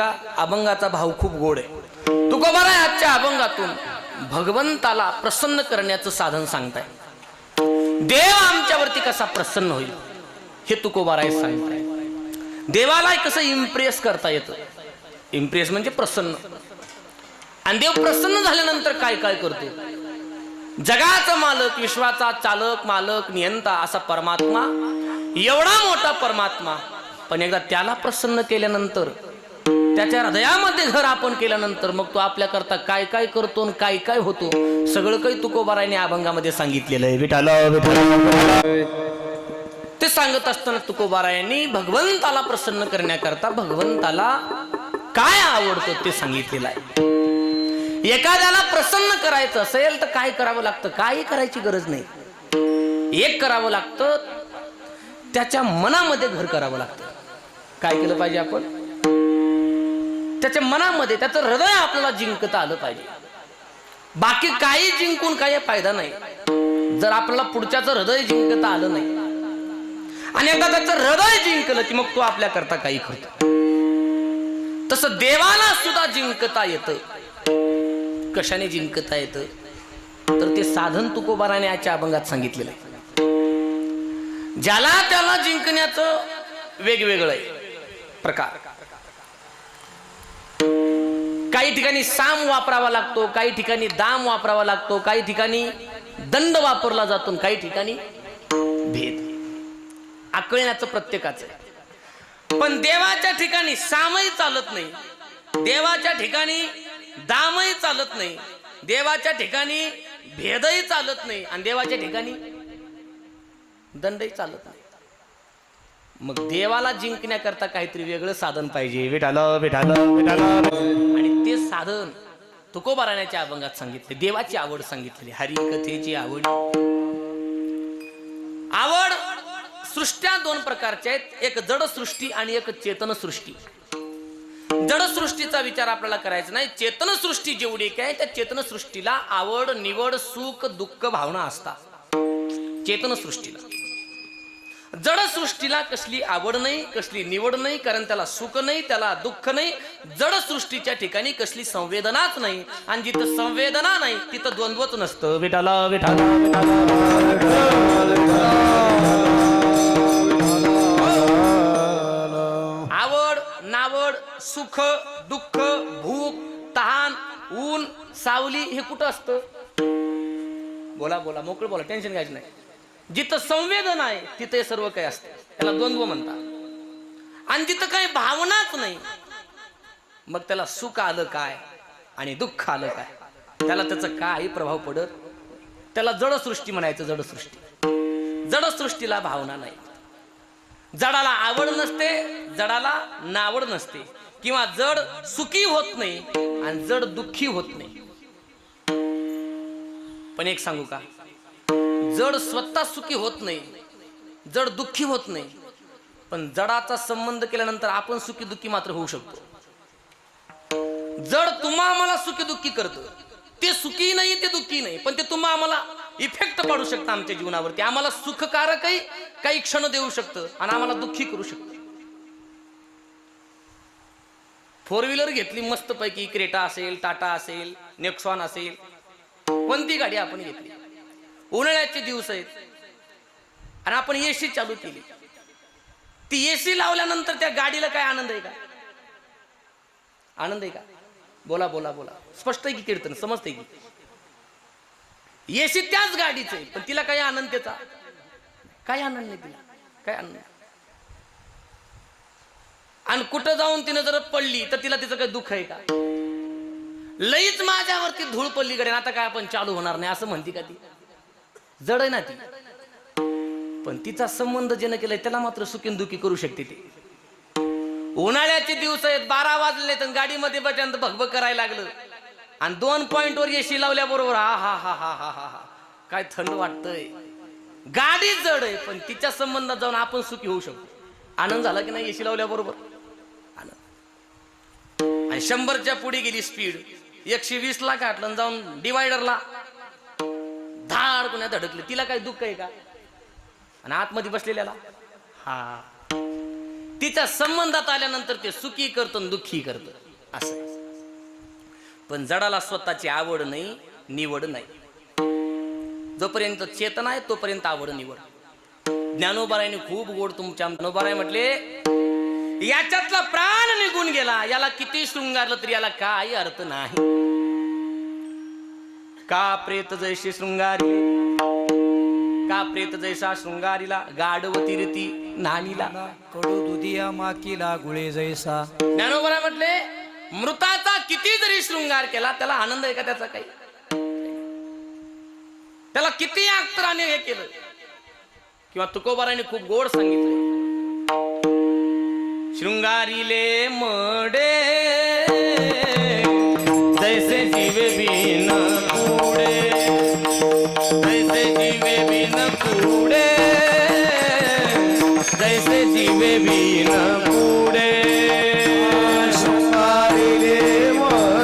का अभंगाचा भाव खूप गोड आहे. तुकोबाराय आजच्या अभंगातून भगवंताला प्रसन्न करण्याचं साधन सांगताय. देव आमच्यावरती कसा प्रसन्न होईल हे तुकोबाराय सांगताय. देवाला कसं इम्प्रेस करता येतं. इम्प्रेस म्हणजे प्रसन्न. आणि देव प्रसन्न झाल्यानंतर काय काय करतो. जगाचा मालक, विश्वाचा चालक, मालक, नियंता असा परमात्मा, एवढा मोठा परमात्मा, पण एकदा त्याला प्रसन्न केल्यानंतर, त्याच्या हृदयामध्ये घर आपण केल्यानंतर मग तो आपल्याकरता काय काय करतो आणि काय काय होतो सगळं काही तुकोबारायने अभंगामध्ये सांगितलेलं आहे. विठाल ते सांगत असताना तुकोबारायांनी भगवंताला प्रसन्न करण्याकरता भगवंताला काय आवडतं ते सांगितलेलं आहे. एखाद्याला प्रसन्न करायचं असेल तर काय करावं लागतं. काही करायची गरज नाही. एक करावं लागतं, त्याच्या मनामध्ये घर करावं लागतं. काय केलं पाहिजे आपण. त्याच्या मनामध्ये त्याचं हृदय आपल्याला जिंकता आलं पाहिजे. बाकी काही जिंकून काही फायदा नाही जर आपल्याला पुढच्याचं हृदय जिंकता आलं नाही. आणि एकदा त्याचं हृदय जिंकलं की मग तो आपल्या करता काही करतो. तसं देवाला सुद्धा जिंकता येतं. कशाने जिंकता येतं तर ते साधन तुकोबाराने आजच्या अभंगात सांगितलेलं आहे. ज्याला त्याला जिंकण्याचं वेगवेगळं आहे प्रकार. काही ठिकाणी साम वापरावा लागतो, काही ठिकाणी दाम वापरावा लागतो, काही ठिकाणी दंड वापरला जातो, काही ठिकाणी भेद. आकळण्याचं प्रत्येकाचं आहे. पण देवाच्या ठिकाणी सामही चालत नाही, देवाच्या ठिकाणी दामही चालत नाही, देवाच्या ठिकाणी भेदही चालत नाही, आणि देवाच्या ठिकाणी दंडही चालत नाही. मग देवाला जिंकण्याकरता काहीतरी वेगळं साधन पाहिजे. विठाल विठाल विठाल. आणि ते साधन तुकोबाराण्याच्या अभंगात सांगितले. देवाची आवड सांगितली. हरी कथेची आवड. आवड सृष्ट्या दोन प्रकारच्या आहेत. एक जड सृष्टी आणि एक चेतन सृष्टी. जड सृष्टीचा विचार आपल्याला करायचा नाही. चेतन सृष्टी जेवढी काय त्या चेतन सृष्टीला आवड, निवड, सुख, दुःख भावना असतात. चेतन सृष्टीला. जड सृष्टीला कसली आवड नाही, कसली निवड नाही, कारण त्याला सुख नाही, त्याला दुःख नाही. जड सृष्टीच्या ठिकाणी कसली संवेदनाच नाही, आणि जिथं संवेदना नाही तिथं द्वंद्वच नसतं. विठाला विठाला. आवड, नावड, सुख, दुःख, भूक, तहान, ऊन, सावली हे कुठं असतं. बोला बोला, मोकळं बोला, टेन्शन घ्यायचं नाही. जिथं संवेदना आहे तिथे सर्व काही असतं. त्याला द्वंद्व म्हणतात. आणि जिथं काही भावनाच नाही मग त्याला सुख आलं काय आणि दुःख आलं काय, त्याला त्याचा काही प्रभाव पडत. त्याला जड सृष्टी म्हणायचं. जड सृष्टी. जड सृष्टीला भावना नाही. जडाला आवड नसते, जडाला नावड नसते, किंवा जड सुखी होत नाही आणि जड दुःखी होत नाही. पण एक सांगू का, जड स्वतः सुखी होत नाही, जड दुःखी होत नाही, पण जडाचा संबंध केल्यानंतर आपण सुखी दुःखी मात्र होऊ शकतो. जड तुम्हा आम्हाला सुखी दुःखी करतं. ते सुखी नाही, ते दुःखी नाही, पण ते तुम्हा आम्हाला इफेक्ट पाडू शकतं आमच्या जीवनावरती. आम्हाला सुखकारकही काही क्षण देऊ शकतं आणि आम्हाला दुःखी करू शकतं. फोर व्हीलर घेतली मस्त पैकी, क्रेटा असेल, टाटा असेल, नेक्सॉन असेल, कोणती गाडी आपण घेतली, उन्हाळ्याचे दिवस आहेत आणि आपण एसी चालू केली. ती एसी लावल्यानंतर त्या गाडीला काय आनंद आहे का. आनंद आहे का. बोला बोला बोला. स्पष्ट आहे की कीर्तन, समजतंय की. एसी त्याच गाडीच आहे पण तिला काही आनंद त्याचा काय आनंद नाही. तिला काय आनंद. आणि कुठं जाऊन तिने जर पडली तर तिला तिचं काही दुःख आहे का. लईच माझ्यावरती धूळ पडली कडे, आता काय आपण चालू होणार नाही असं म्हणती का ती. जड आहे ना ती, पण तिचा संबंध ज्यानं केलाय त्याला मात्र सुखीन दुखी करू शकते ती. उन्हाळ्याचे दिवस आहेत, 12 वाजले तर गाडीमध्ये बटन भगभग करायला लागलं आणि 2 पॉइंटवर एसी लावल्या बरोबर हा हा हा हा हा हा काय थंड वाटतंय. गाडी जड आहे पण तिच्या संबंधात जाऊन आपण सुखी होऊ शकतो. आनंद झाला की नाही एसी लावल्या बरोबर. आणि 100च्या पुढे गेली स्पीड, 120 ला काढलं जाऊन डिवायडरला धाड कोणा धडकले, तिला काही दुःख आहे का. आणि आतमध्ये बसलेल्याला हा तिच्या संबंधात आल्यानंतर ते सुखी करतं दुःखी करतं असं. पण जडाला स्वतःची आवड नाही, निवड नाही. जोपर्यंत चेतना आहे तोपर्यंत आवड निवड. ज्ञानोबारायने खूप गोड तुमच्या ज्ञानोबाराय म्हटले, याच्यातला प्राण निघून गेला, याला किती शृंगारलं तरी याला काही अर्थ नाही. का प्रेत जैशी शृंगारी, का प्रेत जैसा शृंगारीला, गाढवती रीती नानीला, कडू दुधिया माकीला गुळे जैसा. ज्ञानोबाराय म्हटले, मृताचा किती जरी शृंगार केला त्याला आनंद आहे का त्याचा? काही. त्याला किती अख्तराने हे केलं. किंवा तुकोबाराने खूप गोड सांगितलं, शृंगारीले मडे जैसे जीवे बिन कुडे, जैसे जीवे बिन कुडे, जैसे जीवे बिन कुडे. शृंगारीले मडे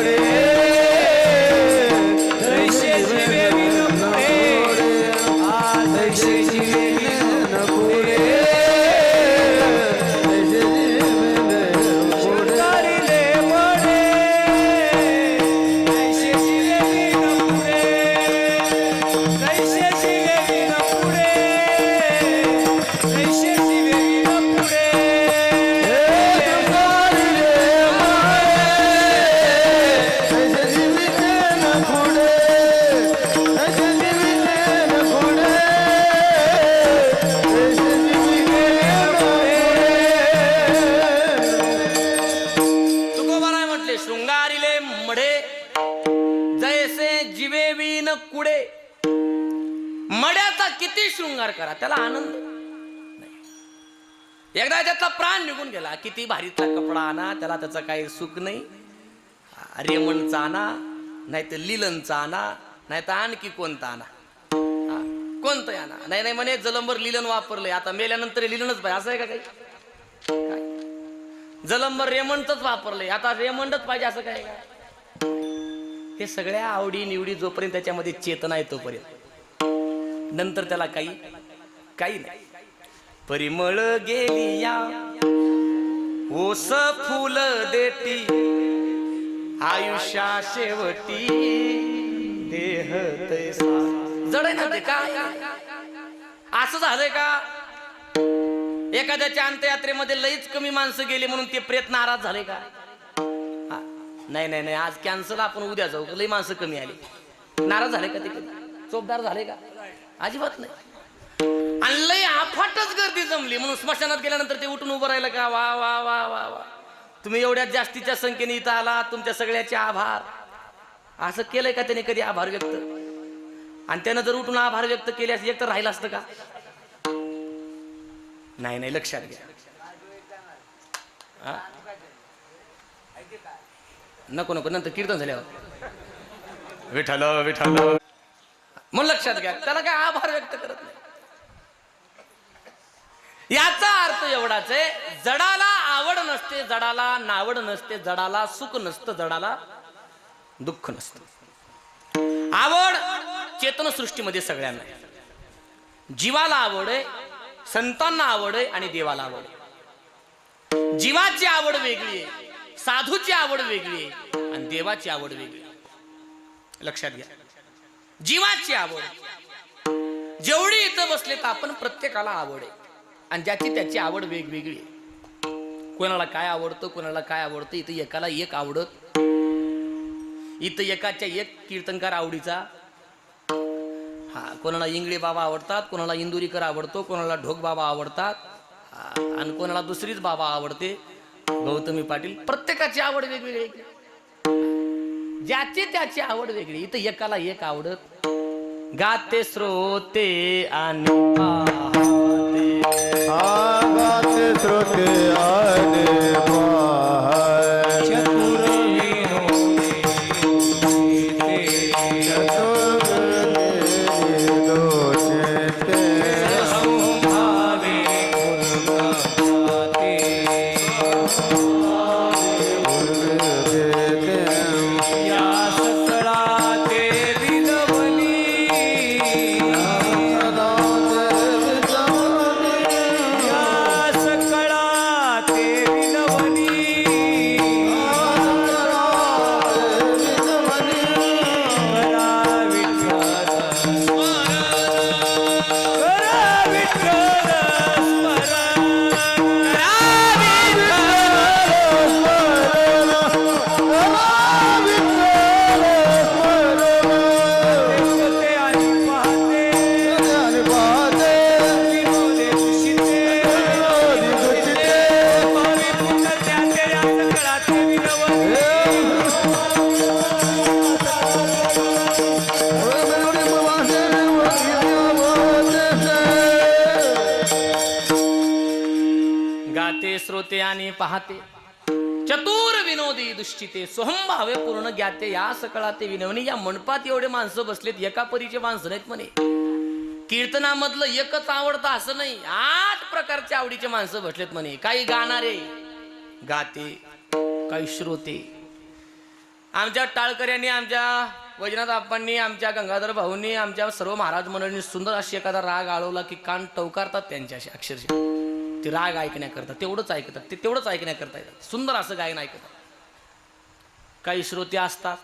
जैसे जीवे बिन कुडे, जैसे जीवे बिन कुडे. शृंगारीले मडे जैसे जीवे बिन कुडे, जैसे जीवे बिन कुडे, जैसे जीवे बिन कुडे. तुकोबाराय म्हटले, शृंगारीले मढे जैसे जिवे बिन कुडे. मड्याचा किती शृंगार करा त्याला आनंद नाही. एकदा त्यातला प्राण निघून गेला, किती भारीतला कपडा आणा त्याला त्याचं काही सुख नाही. रेमंडचा आणा, नाही तर लिलनचा आणा, नाही तर आणखी कोणता आणा, कोणतं आणा. नाही नाही म्हणे जलंबर लिलन वापरलंय, आता मेल्यानंतर लिलनच पाहिजे असं आहे का काही? काय? जलंबर रेमंडच वापरलंय, आता रेमंडच पाहिजे असं काय? हे सगळ्या आवडी निवडी जोपर्यंत त्याच्यामध्ये चेतना आहे तोपर्यंत, नंतर त्याला काही नाही. परिमळ गेली या ओस फुल देती, आयुष्या शेवटी देह तैसा. जड आहे ना ते. काय असं झालंय का? एखाद्याच्या अंत्ययात्रेमध्ये लईच कमी माणसं गेली म्हणून ते प्रेत नाराज झाले का? नाही नाही नाही, आज कॅन्सल, आपण उद्या जाऊ, लई माणसं कमी आली, नाराज झाले का? ते चोपदार झाले का? अजिबात नाही. आणि लई अफाटच गर्दी जमली म्हणून स्मशानात गेल्यानंतर ते उठून उभं राहिलं का? वा वा वा वा वा, तुम्ही एवढ्या जास्तीच्या संख्येने इथं आला, तुमच्या सगळ्याचे आभार. असं केलंय का त्याने कधी आभार व्यक्त? आणि त्यानं जर उठून आभार व्यक्त केले असं एक तर राहिलं असतं का? नाही नाही, लक्षात घ्या. नको नको, नंतर कीर्तन झाल्यावर विठ्ठल विठ्ठल मग लक्षात घ्या, त्याला काय आभार व्यक्त करत नाही. याचा अर्थ एवढाच आहे, जडाला आवड नसते, जडाला नावड नसते, जडाला सुख नसतं, जडाला दुःख नसतं. आवड चेतन सृष्टीमध्ये सगळ्यांना आहे. जीवाला आवड आहे, संतांना आवड आहे आणि देवाला आवड आहे. जीवाची आवड वेगळी आहे, साधूची आवड वेगळी आहे आणि देवाची आवड वेगळी आहे. लक्षात घ्या, जीवाची आवड जेवढी इथं बसले तर आपण प्रत्येकाला आवड आहे आणि ज्याची त्याची आवड वेगवेगळी आहे. कोणाला काय आवडतं, कोणाला काय आवडतं. इथं एकाला एक आवडत, इथं एकाच्या एक कीर्तनकार आवडीचा. कोणाला इंगळे बाबा आवडतात, कोणाला इंदुरीकर आवडतो, कोणाला ढोक बाबा आवडतात आणि कोणाला दुसरीच बाबा आवडते, गौतमी पाटील. प्रत्येकाची आवड वेगवेगळी, ज्याची त्याची आवड वेगळी. इथं एकाला एक आवडत. गाते श्रोते आणि गाते श्रोते आणि शयाने पाहते चतुर विनोदी दुश्चिते सोहम भावे पूर्ण ज्ञाते या सकळा ते विनवणी. या मंडपात एवढे माणसं बसलेत, एका परीचे माणसं नाहीत म्हणे. कीर्तनामधलं एकच आवडतं असं नाही, 8 प्रकारचे आवडीचे माणसं बसलेत म्हणे. काही गाणारे गाते, काही श्रोते. आमच्या टाळकऱ्यांनी, आमच्या वैजनाथ आप्पांनी, आमच्या गंगाधर भाऊंनी, आमच्या सर्व महाराज मंडळींनी सुंदर अशी एखादा राग आळवला की कान टवकारतात त्यांच्याशी अक्षरशः. ते राग ऐकण्याकरता तेवढंच ऐकतात, ते तेवढंच ऐकण्याकरता येतात. सुंदर असं गायन ऐकतात. काही श्रोते असतात,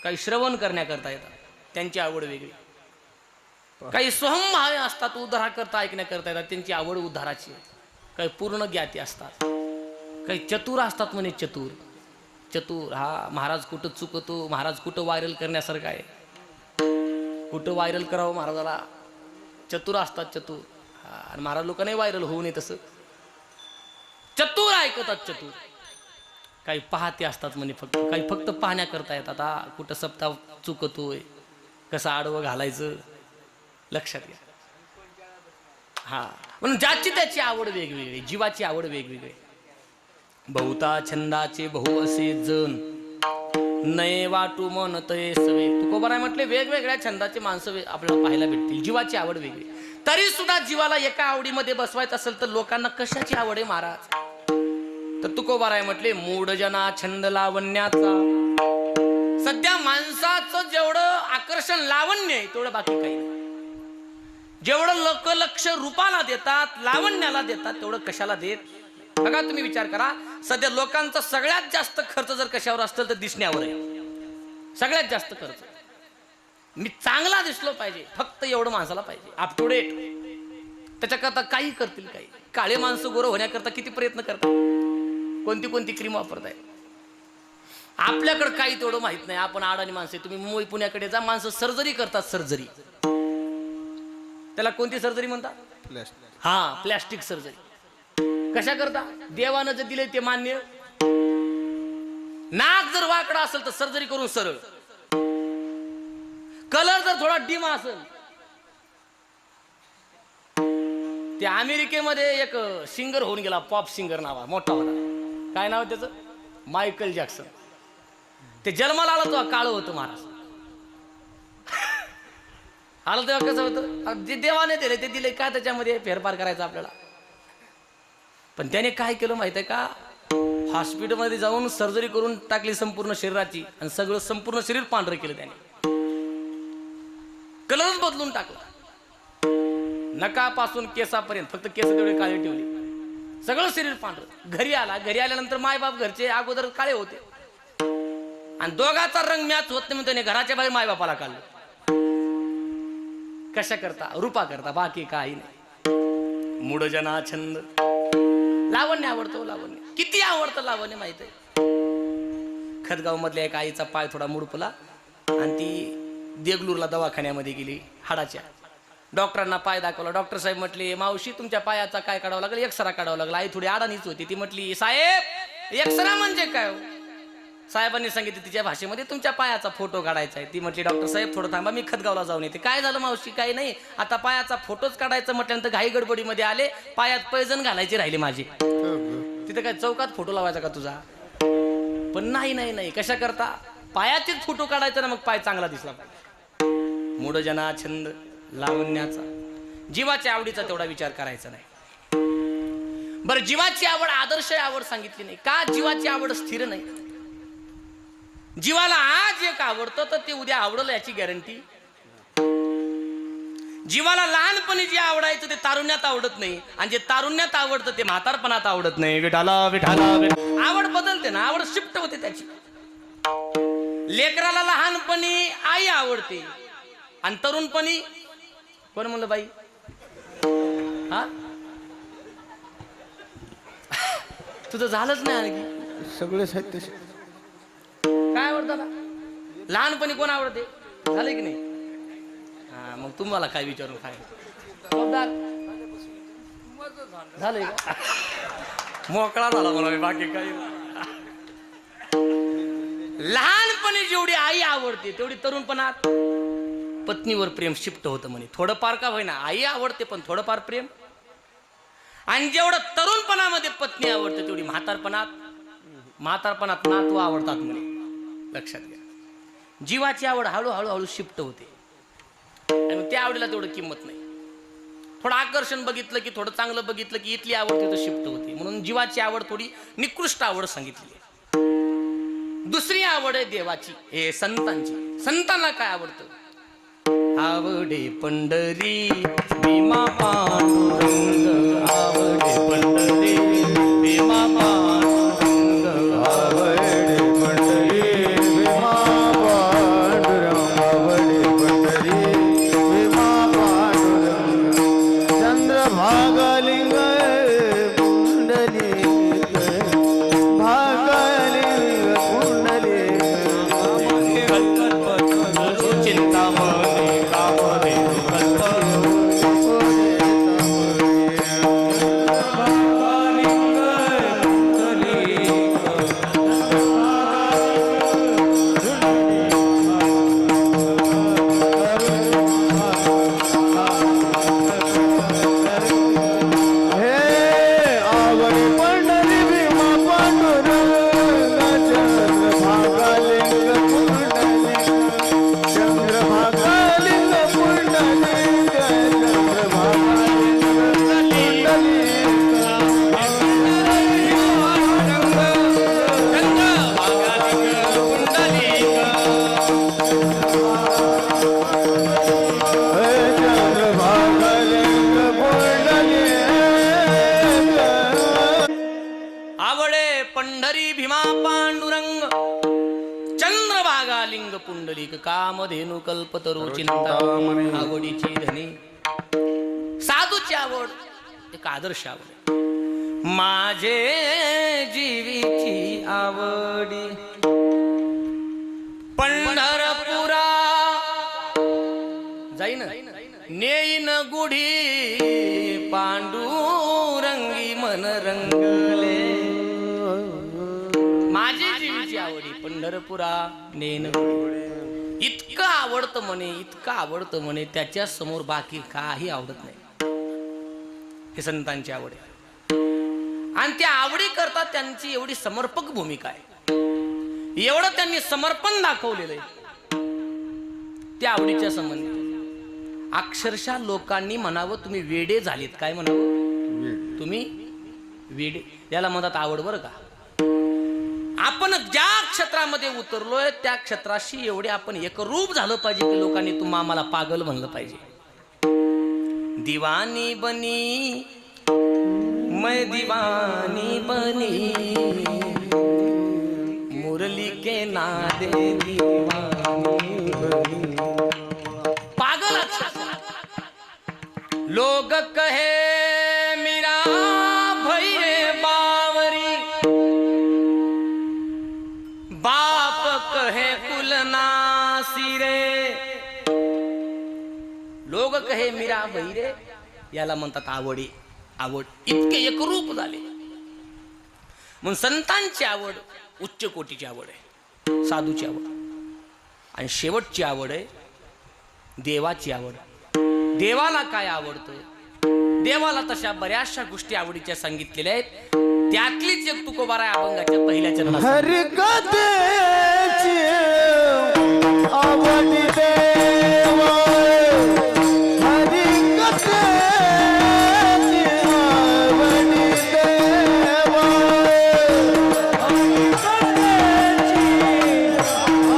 काही श्रवण करण्याकरता येतात, त्यांची आवड वेगळी. काही स्वहंभावे असतात, उद्धारा करता ऐकण्याकरता येतात, त्यांची आवड उद्धाराची. काही पूर्ण ज्ञाती असतात, काही चतुर असतात म्हणे. चतुर चतुर हा महाराज कुठं चुकतो, महाराज कुठं व्हायरल करण्यासारखं आहे, कुठं व्हायरल करावं महाराजाला. चतुर असतात चतुर. आणि महाराज लोकांनाही व्हायरल होऊ नये तसं. चतुर ऐकतात चतुर. काही पाहते असतात म्हणे फक्त, काही फक्त पाहण्याकरता येतात. हा कुठं सप्ताह चुकतोय, कसं आडवं घालायचं, लक्षात घ्या. हा म्हणून ज्याची त्याची आवड वेगवेगळी, जीवाची आवड वेगवेगळी. बहुता छंदाचे बहु असे जण नये वाटू मन तये सवे. तुकोबाराय म्हटले वेगवेगळ्या छंदाचे माणसं आपल्याला पाहायला भेटतील, जीवाची आवड वेगळी. तरी सुद्धा जीवाला एका आवडीमध्ये बसवायचं असेल तर लोकांना कशाची आवड आहे महाराज? तर तुकोबाराय म्हटले मूढजना छंद लावण्याचा. सध्या माणसाचं जेवढं आकर्षण लावण्य आहे तेवढं बाकी काही नाही. जेवढं लोक लक्ष रूपाला देतात, लावण्याला देतात, तेवढं कशाला देत? बघा तुम्ही विचार करा, सध्या लोकांचा सगळ्यात जास्त खर्च जर कशावर असेल तर दिसण्यावर आहे. सगळ्यात जास्त खर्च. मी चांगला दिसलो पाहिजे, फक्त एवढं माणसाला पाहिजे, अप टू डेट. त्याच्याकरता काही करतील. काही काळे माणसं गोरं होण्याकरता किती प्रयत्न करतात, कोणती कोणती क्रीम वापरताय. आपल्याकडे काही तेवढं माहित नाही. आपण अडाणी माणसं. तुम्ही मुंबई पुण्याकडे जा, माणसं सर्जरी करतात. सर्जरी, त्याला कोणती सर्जरी म्हणतात? हा, प्लॅस्टिक सर्जरी. कशा करता? देवानं जे दिले ते मान्य. नाक जर वाकडा असेल तर सर्जरी करून सरळ. कलर जर थोडा डिम असेल. ते अमेरिकेमध्ये एक सिंगर होऊन गेला, पॉप सिंगर नावा, मोठा होता. काय नाव त्याचं? Michael Jackson. ते जन्माला आला तेव्हा काळं होतं महाराज. आलं तेव्हा कसं होतं? जे देवाने दिले ते दिले, काय त्याच्यामध्ये फेरफार करायचा आपल्याला? पण त्याने काय केलं माहित आहे का? हॉस्पिटलमध्ये जाऊन सर्जरी करून टाकली संपूर्ण शरीराची, आणि सगळं संपूर्ण शरीर पांढरं केलं त्याने. कलरच बदलून टाकला. नकापासून केसापर्यंत फक्त केस तेवढे काळे ठेवले, सगळं शरीर पांढरं. घरी आला. घरी आल्यानंतर मायबाप घरचे अगोदर काळे होते, आणि दोघाचा रंग मॅच होत नाही म्हणून त्याने घराच्या बाहेर मायबापाला काढलं. कशा करता? रूपा करता, बाकी काही नाही. मूढजना छंद. लावण्य आवडतो. लावण्य किती आवडतं लावण्य माहित आहे? खतगाव मधल्या एका आईचा पाय थोडा मुडपला, आणि ती देगलूरला दवाखान्यामध्ये गेली हाडाच्या. डॉक्टरांना पाय दाखवला. डॉक्टर साहेब म्हटले, मावशी तुमच्या पायाचा काय काढावं लागेल? एक्सरा काढावा लागला. आई थोडी अडाणीच होती. ती म्हटली, साहेब एक्सरा म्हणजे काय? साहेबांनी सांगितलं तिच्या भाषेमध्ये, तुमच्या पायाचा फोटो काढायचा आहे. ती म्हटली, डॉक्टर साहेब थोडं थांबा, मी खतगावला जाऊन येते. काय झालं मावशी? काही नाही, आता पायाचा फोटोच काढायचं म्हटल्यानंतर घाई गडबडीमध्ये आले, पायात पैजण घालायचे राहिले माझे. तिथे काय चौकात फोटो लावायचा का तुझा? पण नाही नाही नाही. कशा करता? पायाचेच फोटो काढायचा ना, मग पाय चांगला दिसला पाहिजे. मूढजना छंद लावण्याचा. जीवाच्या आवडीचा तेवढा विचार करायचा नाही. बरं, जीवाची आवड आदर्श आवड सांगितली नाही का? जीवाची आवड स्थिर नाही. जीवाला आज एक आवडतं तर ते उद्या आवडलं याची गॅरंटी. जीवाला लहानपणी जे आवडायचं ते तारुण्यात आवडत नाही, आणि जे तारुण्यात आवडतं ते म्हातारपणात आवडत नाही. विठाला विठाला. आवड बदलते ना, आवड शिफ्ट होते त्याची. लेकराला लहानपणी आई आवडते, आणि तरुणपणी कोण म्हणलं बाई? हा, तुझं झालंच नाही आणखी. सगळे आहेत तसे. काय आवडतं ना? लहानपणी कोण आवडते? झालं की नाही? हा, मग तुम्हाला काय विचारून काय झालंय का? मोकळा झाला मला, बाकी काही. लहानपणी जेवढी आई आवडते तेवढी तरुणपणात पत्नीवर प्रेम शिफ्ट होतं म्हणे. थोडंफार का होईना आई आवडते, पण थोडंफार प्रेम. आणि जेवढं तरुणपणामध्ये पत्नी आवडते तेवढी म्हातारपणात नातू आवडतात म्हणे. लक्षात घ्या. जीवाची आवड हळूहळू शिफ्ट होते आणि मग त्या आवडीला तेवढं किंमत नाही. थोडं आकर्षण बघितलं की थोडं चांगलं बघितलं की इथली आवड तिथं शिफ्ट होते. म्हणून जीवाची आवड थोडी निकृष्ट आवड सांगितली आहे. दुसरी आवड आहे देवाची, हे संतांची. संतांना काय आवडतं? आवडे पंढरी भीमा पांडुरंग, आवडे पंढरी भीमा पांडुरंग, आवडे पंढरी भीमा पांडुरंग, आवडे पंढरी भीमा पांडुरंग. चंद्रभागालिंग पुंडलिक, भागालिंग पुंडलिक, चिंतामणी कामधेनु पंढरी भीमा पांडुरंग, चंद्रभागालिंग पुंडलिक, कामधेनु कल्पतरू चिंतामणी, आवडीची धनी. साधूची आवड एक आदर्श आवड. माझे जीवीची आवडी पंढरपुरा जाईन नेईन गुढी, पांडुरंगी मन रंगले. माझी जीवीची आवडी पंढरपुरा नेन. इतकं आवडतं म्हणे त्याच्या समोर बाकी काही आवडत नाही. हे संतांची आवड आहे. आणि त्या आवडी करता त्यांची एवढी समर्पक भूमिका आहे, एवढं त्यांनी समर्पण दाखवलेलं आहे त्या आवडीच्या संबंधी. अक्षरशः लोकांनी म्हणावं तुम्ही वेडे झालेत. काय म्हणावं? तुम्ही वेडे. याला म्हणतात आवड. बरं का, आपण ज्या क्षेत्रामध्ये उतरलोय त्या क्षेत्राशी एवढे आपण एकरूप झालं पाहिजे की लोकांनी तुम्हा आम्हाला पागल म्हणलं पाहिजे. दिवानी बनी मैं दीवानी बनी, मुरली के नादे दीवानी बनी. पागल लोग कहे मेरा भैये बावरी, बाप कहे कुलनासी रे. लोग कहे मीरा बहिरे. याला म्हणतात आवडी. आवड इतके एकरूप झाले. म्हणून संतांची आवड उच्च कोटीची आवड आहे, साधूची आवड. आणि शेवटची आवड आहे देवाची आवड. देवाला काय आवडतं? देवाला तशा बऱ्याचशा गोष्टी आवडीच्या सांगितलेल्या आहेत. त्यातलीच एक तुकोबाराय अभंगाच्या पहिल्या चरणात. हरकतेची आवडी देवा, हरकतेची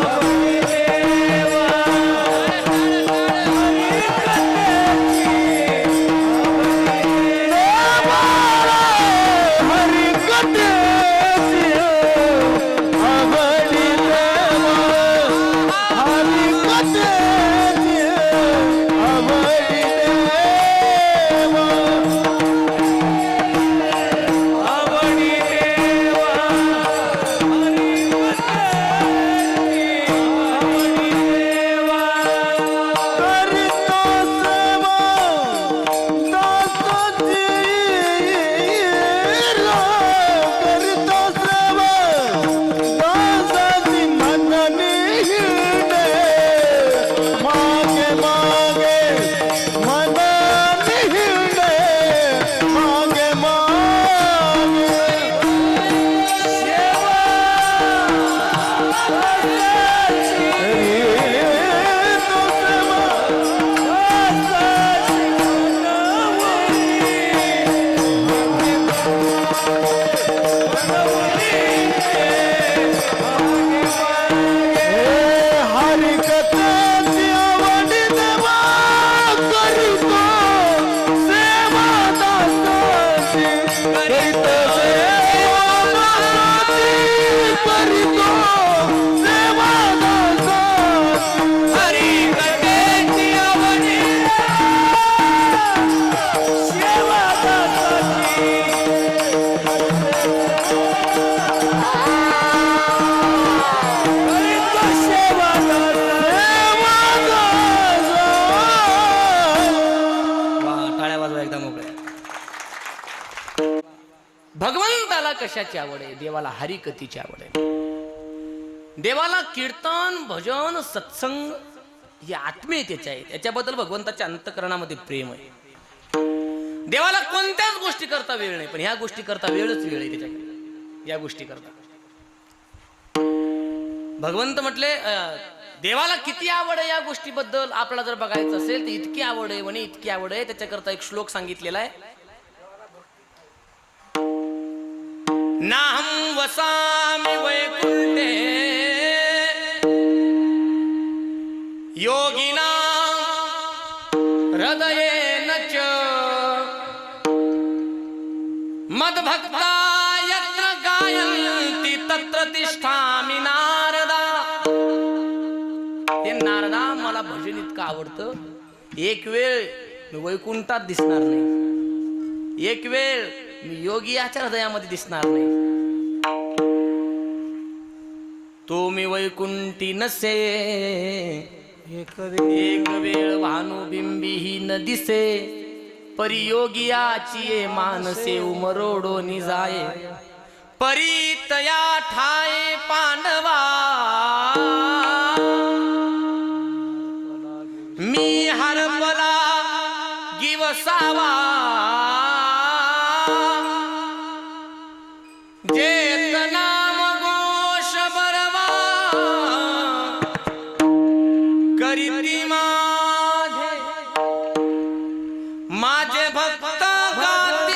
आवडी देवा, हरकतेची आवडी कशाची आवड आहे? देवाला हरिकथेची आवड आहे. देवाला कीर्तन, भजन, सत्संग ही आत्मीयतेचे आहे. याच्याबद्दल भगवंताच्या अंतःकरणामध्ये प्रेम आहे. देवाला कोणत्याच गोष्टी करता वेळ नाही, पण ह्या गोष्टी करता वेळच वेळ आहे त्याच्याकडे. या गोष्टी करता भगवंत म्हटले देवाला किती आवड आहे या गोष्टीबद्दल आपल्याला जर बघायचं असेल तर इतकी आवड आहे म्हणे, इतकी आवड आहे. त्याच्याकरता एक श्लोक सांगितलेला आहे. नाहं वसामि वैकुंठे योगिना हृदयेन च मद्भक्ता यत्र गायन्ति तत्र तिष्ठामि नारदा. ते नारदा, मला भजन इतकं आवडतं, एक वेळ मी वैकुंठात दिसणार नाही, एक वेळ मी योगियाच्या हृदयामध्ये दिसणार नाही. तो मी वैकुंठी नसे, एक वेळ भानुबिंबीही न दिसे, परियोगियाची ये मानसे उमरोडो निजाये, परितया ठाये पांडवा मी हरपला गिवसावा, जेत नाम घोष बरवा करीती माझे भक्त गाती.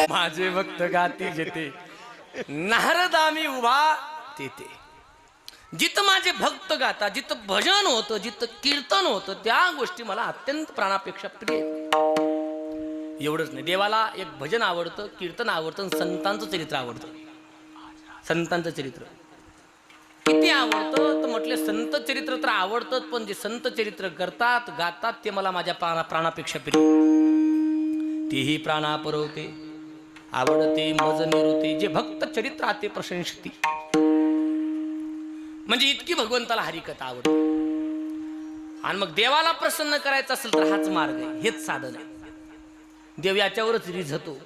माझे भक्त गाती जेते, नारदामी उभा तेथे. जिथं माझे भक्त गाता, जिथं भजन होतं, जिथं कीर्तन होतं, त्या गोष्टी मला अत्यंत प्राणापेक्षा प्रिय. एवढंच नाही, देवाला एक भजन आवडतं, कीर्तन आवडतं, संतांचं चरित्र आवडतं. संतांचं चरित्र किती आवडतं तर म्हटले, संत चरित्र तर आवडतं, पण जे संत चरित्र करतात, गातात, ते मला माझ्या प्राणापेक्षा प्रिय. तेही प्राणापरवते, आवडते मज निरुते, जे भक्त चरित्राते प्रशंसती. म्हणजे इतकी भगवंताला हरिकथा आवडते. आणि मग देवाला प्रसन्न करायचं असेल तर हाच मार्ग आहे, हेच साधन आहे. देव याच्यावरच रिझतो.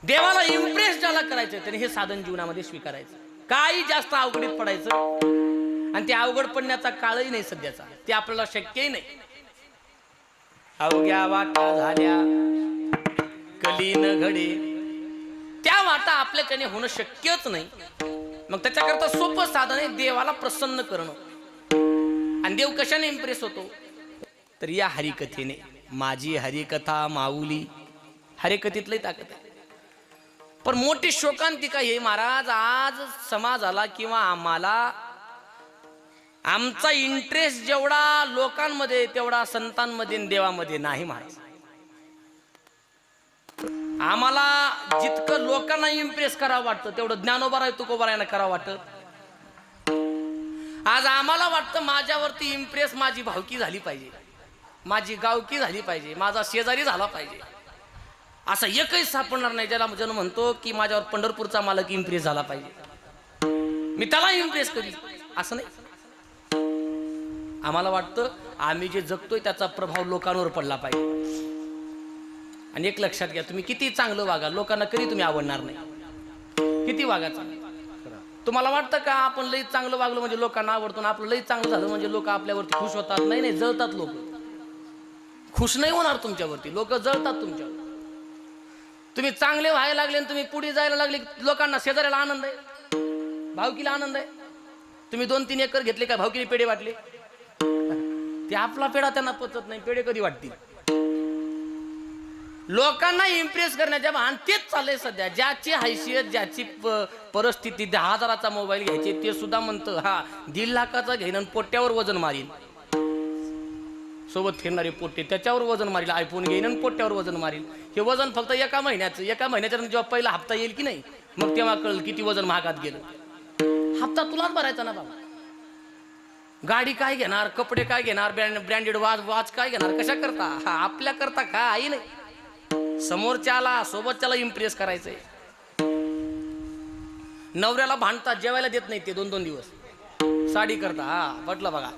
देवाला इम्प्रेस ज्याला करायचं त्याने हे साधन जीवनामध्ये स्वीकारायचं. काही जास्त अवघडीत पडायचं, आणि ते अवघड पडण्याचा काळही नाही सध्याचा, ते आपल्याला शक्यही नाही. अवघ्या वाटा झाल्या कलीन घडे, त्या वाटा आपल्याकडे होणं शक्यच नाही. मग त्याच्याकरता सोपं साधन आहे देवाला प्रसन्न करणं. आणि देव कशाने इम्प्रेस होतो तर या हरिकथेने. माझी हरिकथा माऊली, हरिकथेतलंही ताकद आहे. पण मोठी शोकांतिका हे महाराज, आज समाजाला किंवा आम्हाला आमचा इंटरेस्ट जेवढा लोकांमध्ये तेवढा संतांमध्ये देवामध्ये नाही महाराज. आम्हाला जितकं लोकांना इम्प्रेस करावं वाटतं तेवढं ज्ञानोबा तुकोबारायांना करावं वाटत. आज आम्हाला वाटतं माझ्यावरती इम्प्रेस माझी भावकी झाली पाहिजे, माझी गावकी झाली पाहिजे, माझा शेजारी झाला पाहिजे. असं एकही सापडणार नाही ज्याला जण म्हणतो की माझ्यावर पंढरपूरचा मालक इम्प्रेस झाला पाहिजे, मी त्याला इम्प्रेस करी. असं नाही. आम्हाला वाटतं आम्ही जे जगतोय त्याचा प्रभाव लोकांवर पडला पाहिजे. आणि एक लक्षात घ्या, तुम्ही किती चांगलं वागा, लोकांना कधी तुम्ही आवडणार नाही. किती वागा चांगलं. तुम्हाला वाटतं का आपण लई चांगलं वागलो म्हणजे लोकांना आवडतो, आपलं लई चांगलं झालं म्हणजे लोक आपल्यावरती खुश होतात? नाही नाही, जळतात लोक. खुश नाही होणार तुमच्यावरती, लोक जळतात तुमच्यावर. तुम्ही चांगले व्हायला लागले आणि तुम्ही पुढे जायला लागले, लोकांना शेजाऱ्याला आनंद आहे, भावकीला आनंद आहे. तुम्ही 2-3 एकर घेतले का भावकीने पेढे वाटले, ते आपला पेढा त्यांना पचत नाही, पेढे कधी वाटतील. लोकांना इम्प्रेस करण्याच्या भान तेच चाललंय सध्या. ज्याची हैसियत, ज्याची परिस्थिती, 10,000चा मोबाईल घ्यायचे ते सुद्धा म्हणतं हा 1.5 लाखाचा घेईन आणि पोट्यावर वजन मारीन. सोबत फिरणारी पोट्टे, त्याच्यावर वजन मारील, आयफोन घेईन आणि पोट्ट्यावर वजन मारील. हे वजन फक्त एका महिन्याचं. एका महिन्याच्या नंतर जेव्हा पहिला हप्ता येईल की नाही, मग तेव्हा कळेल किती वजन महागात गेलं. हप्ता तुलाच भरायचा ना बाबा. गाडी काय घेणार, कपडे काय घेणार, ब्रँडेड वाच काय घेणार, कशा करता? हा आपल्या करता काही नाही, समोरच्याला सोबतच्याला इम्प्रेस करायचंय. नवऱ्याला भांडतात, जेवायला देत नाही ते 2-2 दिवस. साडी करता, हा पटलं बघा,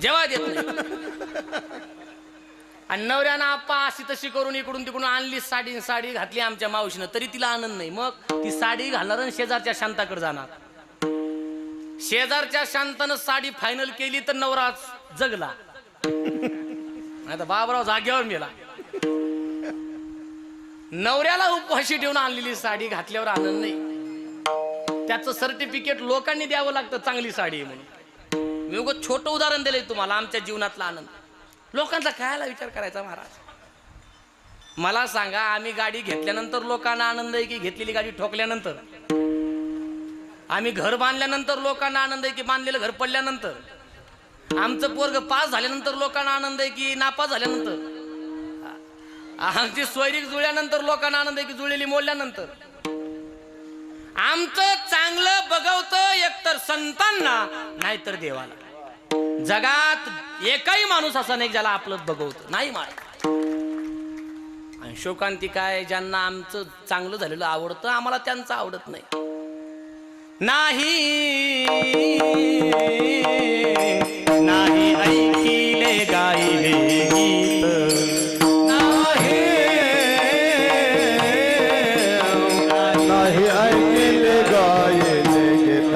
जेवायला देत नाही. आणि नवऱ्यानं आप्पा अशी तशी करून इकडून तिकडून आणली साडी घातली आमच्या मावशीनं, तरी तिला आनंद नाही. मग ती साडी घालणार आणि शेजारच्या शांताकडे जाणार. शेजारच्या शांतानं साडी फायनल केली तर नवरा जगला, नाही तर बाबराव जागेवर मेला. नवऱ्याला उपवाशी ठेवून आणलेली साडी घातल्यावर आनंद नाही, त्याचं सर्टिफिकेट लोकांनी द्यावं लागतं चांगली साडी म्हणून. मी उगाच छोटं उदाहरण दिलंय तुम्हाला आमच्या जीवनातला आनंद. लोकांचा कायला विचार करायचा महाराज? मला सांगा, आम्ही गाडी घेतल्यानंतर लोकांना आनंद आहे की घेतलेली गाडी ठोकल्यानंतर? आम्ही घर बांधल्यानंतर लोकांना आनंद आहे की बांधलेलं घर पडल्यानंतर? आमचं पोरग पास झाल्यानंतर लोकांना आनंद आहे की नापास झाल्यानंतर? आमची सोयरीक जुळल्यानंतर लोकांना आनंद आहे की जुळलेली मोडल्यानंतर? आमचं चांगलं बघवतं एकतर संतांना नाहीतर देवाला. जगात एकही माणूस असा नाही ज्याला आपलं बघवत नाही मार. आणि शोकांती काय, ज्यांना आमचं चांगलं झालेलं आवडतं आम्हाला त्यांचं आवडत नाही. नाही ऐकिले गायले गीत, नाही ऐकले गायले गीत,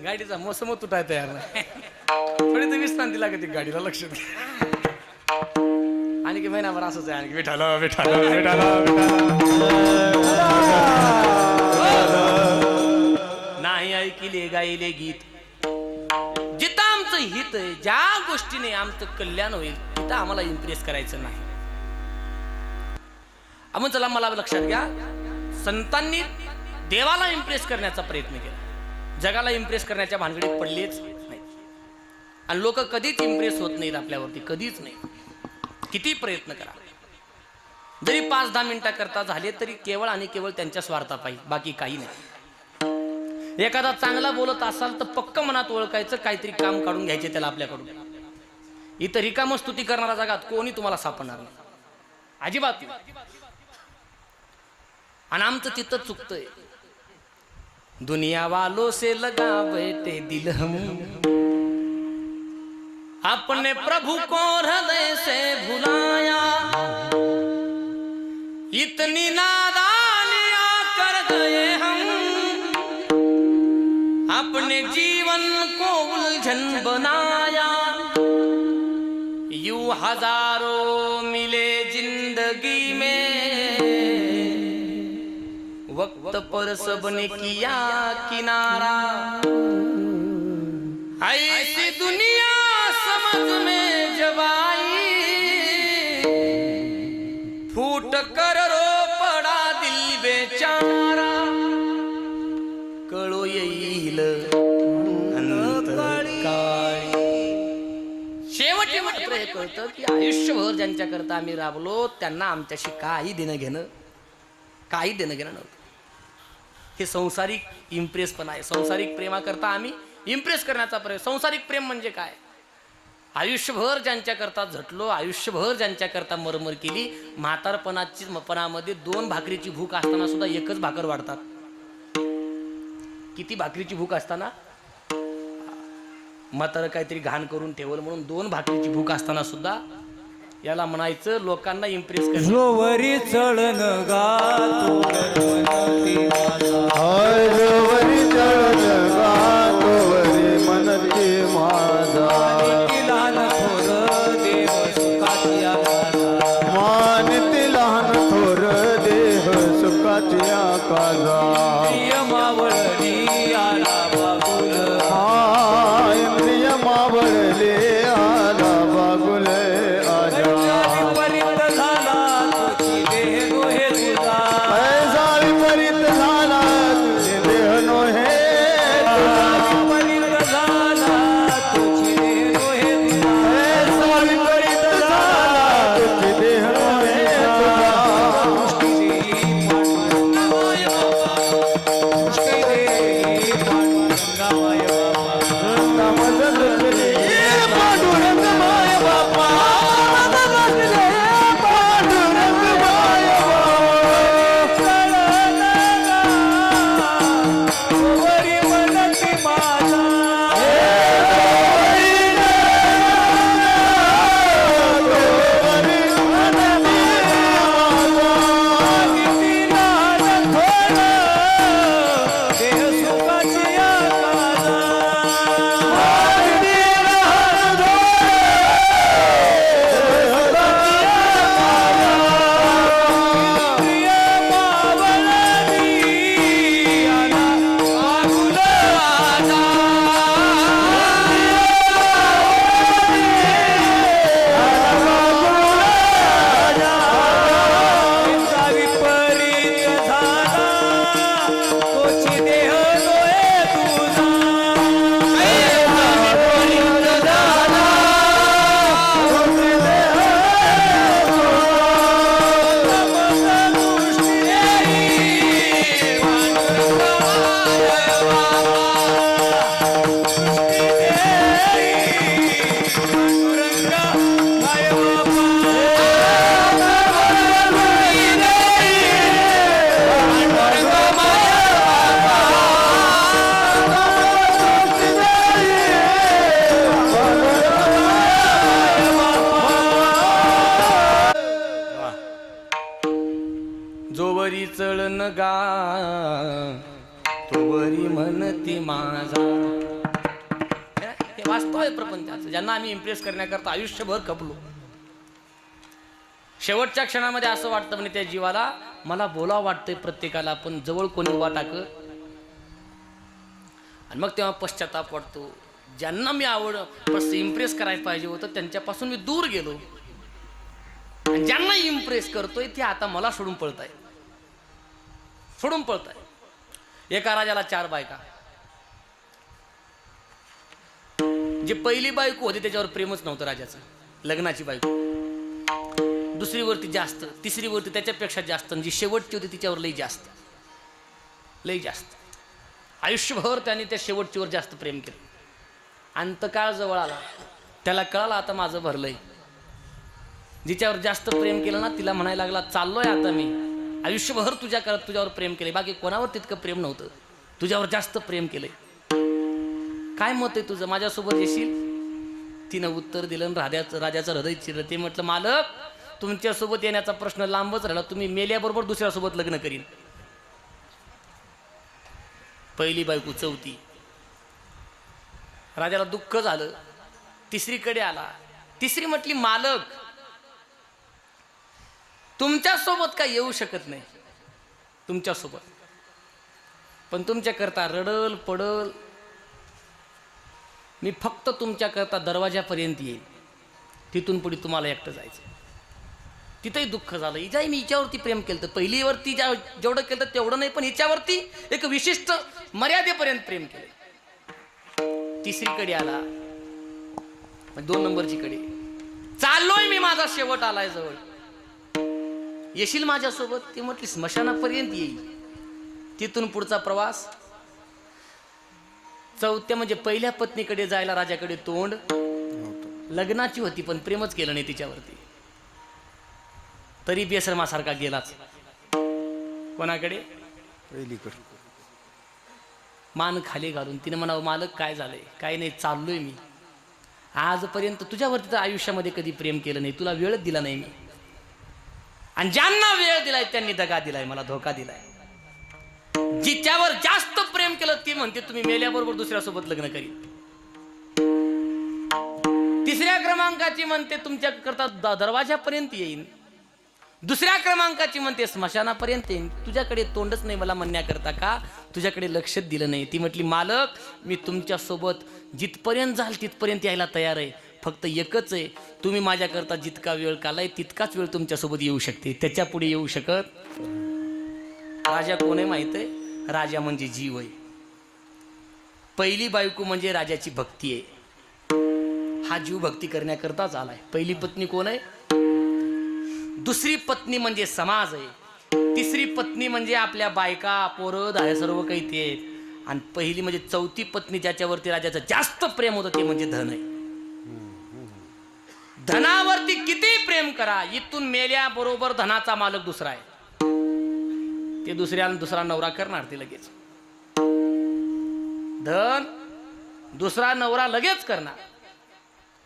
गाडीचा मोसम तुटाय तयार नाही. थोडी तर विश्रांती लागते गाडीला, लक्ष द्या. आणखी महिनाभर असंच आहे. आणखी विठाला विठाला विठाला नाही ऐकिले गायले गीत. जिथं आमचं हित आहे, ज्या गोष्टीने आमचं कल्याण होईल तिथं आम्हाला इम्प्रेस करायचं नाही. आपण चला, मला लक्षात घ्या, संतांनी देवाला इम्प्रेस करण्याचा प्रयत्न केला, जगाला इम्प्रेस करण्याच्या भानगडीत पडलेच नाही. आणि लोक कधीच इम्प्रेस होत नाहीत आपल्यावरती, कधीच नाही. किती प्रयत्न करा, जरी 5-10 मिनिटा करता झाले तरी केवळ आणि केवळ त्यांच्या स्वार्थापायी, बाकी काही नाही. एखादा चांगला बोलत असाल तर पक्क मनात ओळखायचं, काहीतरी काम काढून घ्यायचे त्याला आपल्याकडून. इतर रिकाम स्तुती करणारा जगात कोणी तुम्हाला सापडणार नाही, अजिबात नाही. आणि आमचं तिथं चुकतंय. दुनिया वालों से लगा बैठे दिल हम, अपने प्रभु को हृदय से भुलाया, इतनी नादानियां कर गए हम, अपने जीवन को उलझन बनाया. यूं हजारों मिले जिंदगी में, वक्त पर सबने किया किनारा. ऐसी दुनिया समझ में जब आई, हे कळतं की आयुष्यभर ज्यांच्याकरता आम्ही राबलो त्यांना आमच्याशी काही देणं घेणं नव्हतं. हे संसारिक इम्प्रेसपणा आहे. संसारिक प्रेमाकरता आम्ही इम्प्रेस करण्याचा प्रयत्न. संसारिक प्रेम म्हणजे काय? आयुष्यभर ज्यांच्याकरता झटलो, आयुष्यभर ज्यांच्याकरता मरमर केली, म्हातारपणामध्ये 2 भाकरीची भूक असताना सुद्धा एकच भाकर वाढतात. किती भाकरीची भूक असताना? म्हातारं काहीतरी घाण करून ठेवलं म्हणून 2 भाकरीची भूक असताना सुद्धा याला म्हणायचं लोकांना इम्प्रेस कर. जोवरी चढन गातो मनती माझा. हाय जोवरी चढन गातोवरी मनती माझा. लहान थोर देव सुखाची आकाजा. मानिती लहान थोर देह सुखाची आकाजा. मावळणी आला बाबुल. इंद्रिय मावळले आला बागुले आजा. परित झाला तुझी देह नोहे तुझा. ऐसा विपरीत झाला तुझे देह नोहे तुझा. परित झाला तुझी देह नोहे तुझा. ऐसा विपरीत झाला तुझे देह नोहे तुझा. पांडुरंग माय बापा. पांडुरंग माय वरी मनती माझा. देह सुखाची आकाजा. प्रिय मावळणी आला बाबुल आजा. इंद्रा विपरीत झाला तोची देह नोहे तुझा. जोवरी चळन गा तोवरी म्हणती माझा. हे वास्तव आहे प्रपंचाचं, ज्यांना आम्ही इम्प्रेस करण्याकरता आयुष्यभर खपलो. शेवटच्या क्षणामध्ये असं वाटतं म्हणजे त्या जीवाला मला बोलावं वाटतंय प्रत्येकाला, पण जवळ कोणी उभा टाक आणि मग तेव्हा पश्चाताप वाटतो. ज्यांना मी इम्प्रेस करायला पाहिजे होतं त्यांच्यापासून मी दूर गेलो. आणि ज्यांना इम्प्रेस करतोय ते आता मला सोडून पळताय. एका राजाला 4 बायका. जी पहिली बायको होती त्याच्यावर प्रेमच नव्हतं राजाचं, लग्नाची बायको. दुसरीवरती जास्त, तिसरीवरती त्याच्यापेक्षा जास्त, आणि जी शेवटची होती तिच्यावर लई जास्त. आयुष्यभर त्याने त्या शेवटचीवर जास्त प्रेम केलं. अंतकाळ जवळ आला, त्याला कळालं आता माझं भरलंय. जिच्यावर जास्त प्रेम केलं ना तिला म्हणायला लागला चाललोय आता मी. आयुष्यभर तुझ्यावर प्रेम केले, बाकी कोणावर तितकं प्रेम नव्हतं, तुझ्यावर जास्त प्रेम केलंय. काय मत आहे तुझं, माझ्यासोबत येशील? तिनं उत्तर दिलं. राजाचं हृदय चिरलं. ते म्हटलं मालक तुमच्यासोबत येण्याचा प्रश्न लांबच राहिला, तुम्ही मेल्याबरोबर दुसऱ्यासोबत लग्न करीन. पहिली बायको, चौथी. राजाला दुःख झालं. तिसरीकडे आला. तिसरी म्हटली मालक तुमच्यासोबत काय येऊ शकत नाही, तुमच्यासोबत, पण तुमच्याकरता रडल पडल. मी फक्त तुमच्याकरता दरवाजापर्यंत येईल, तिथून पुढे तुम्हाला एकटं जायचं. तिथंही दुःख झालं. हिच्याही मी हिच्यावरती प्रेम केलं, तर पहिलीवरती जेवढं केलं तेवढं नाही, पण हिच्यावरती एक विशिष्ट मर्यादेपर्यंत प्रेम केलं. तिसरीकडे आला, 2 नंबरची कडे. चाललोय मी, माझा शेवट आलाय जवळ, येशील माझ्यासोबत? ती म्हटली स्मशानापर्यंत येईल, तिथून पुढचा प्रवास. चौथ्या म्हणजे पहिल्या पत्नीकडे जायला राजाकडे तोंड, लग्नाची होती पण प्रेमच केलं नाही तिच्यावरती, तरी बेसरमासारखा गेलाच. कोणाकडे? पहिलीकडे. मान खाली घालून तिने म्हणावं, मालक काय झालंय? काही नाही, चाललोय मी. आजपर्यंत तुझ्यावरती तर आयुष्यामध्ये कधी प्रेम केलं नाही, तुला वेळच दिला नाही मी, आणि ज्यांना वेळ दिलाय त्यांनी दगा दिलाय, मला धोका दिलाय. जिच्यावर जास्त प्रेम केलं ती म्हणते तुम्ही मेल्याबरोबर दुसऱ्यासोबत लग्न करीन. तिसऱ्या क्रमांकाची म्हणते तुमच्या करता दरवाजापर्यंत येईन. दुसऱ्या क्रमांकाची म्हणते स्मशानापर्यंत येईन. तुझ्याकडे तोंडच नाही मला म्हणण्याकरता का तुझ्याकडे लक्षच दिलं नाही. ती म्हटली मालक मी तुमच्या सोबत जिथपर्यंत जाल तिथपर्यंत यायला तयार आहे, फक्त एकच आहे, तुम्ही माझ्याकरता जितका वेळ कालाय तितकाच वेळ तुमच्यासोबत येऊ शकते, त्याच्या पुढे येऊ शकत. राजा कोण आहे माहित आहे? राजा म्हणजे जीव आहे. पहिली बायको म्हणजे राजाची भक्ती आहे, हा जीव भक्ती करण्याकरताच आलाय. पहिली पत्नी कोण आहे? दुसरी पत्नी म्हणजे समाज आहे, तिसरी पत्नी म्हणजे आपल्या बायका पोरं हे सर्व काही ते आहेत, आणि पहिली म्हणजे चौथी पत्नी ज्याच्यावरती राजाचं जास्त प्रेम होतं ते म्हणजे धन आहे. धनावरती किती प्रेम करा, इथून मेल्याबरोबर धनाचा मालक दुसरा आहे, ते दुसरा नवरा करणार ते लगेच. धन दुसरा नवरा लगेच करणार,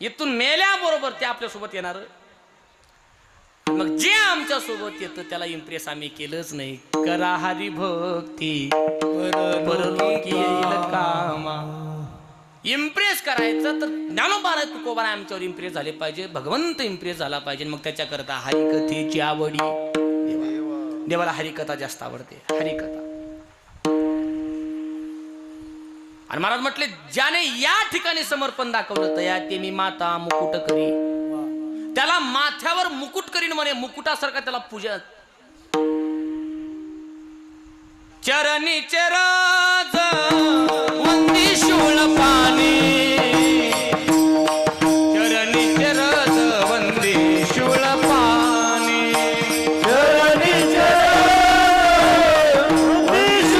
इथून मेल्याबरोबर ते आपल्यासोबत येणार. मग जे आमच्या सोबत येतं त्याला इम्प्रेस आम्ही केलंच नाही. करा हरी भक्ती परलोकी येईल कामा. इम्प्रेस करायचं तर ज्ञानोबा तुकोबा आमच्यावर इम्प्रेस झाले पाहिजे, भगवंत इम्प्रेस झाला पाहिजे. मग त्याच्याकरता हरिकथेची आवडी, देवाला हरिकथा जास्त आवडते, हरिकथा. आणि महाराज म्हटले ज्याने या ठिकाणी समर्पण दाखवलं तया ते मी माता मुकुट करी, त्याला माथ्यावर मुकुट करीन म्हणे, मुकुटासारखा त्याला पूजा. चरणी चराज वंदी शूळ पाणी, चरणी चराज वंदी शूळ पाणी, चरणी चरण वंदी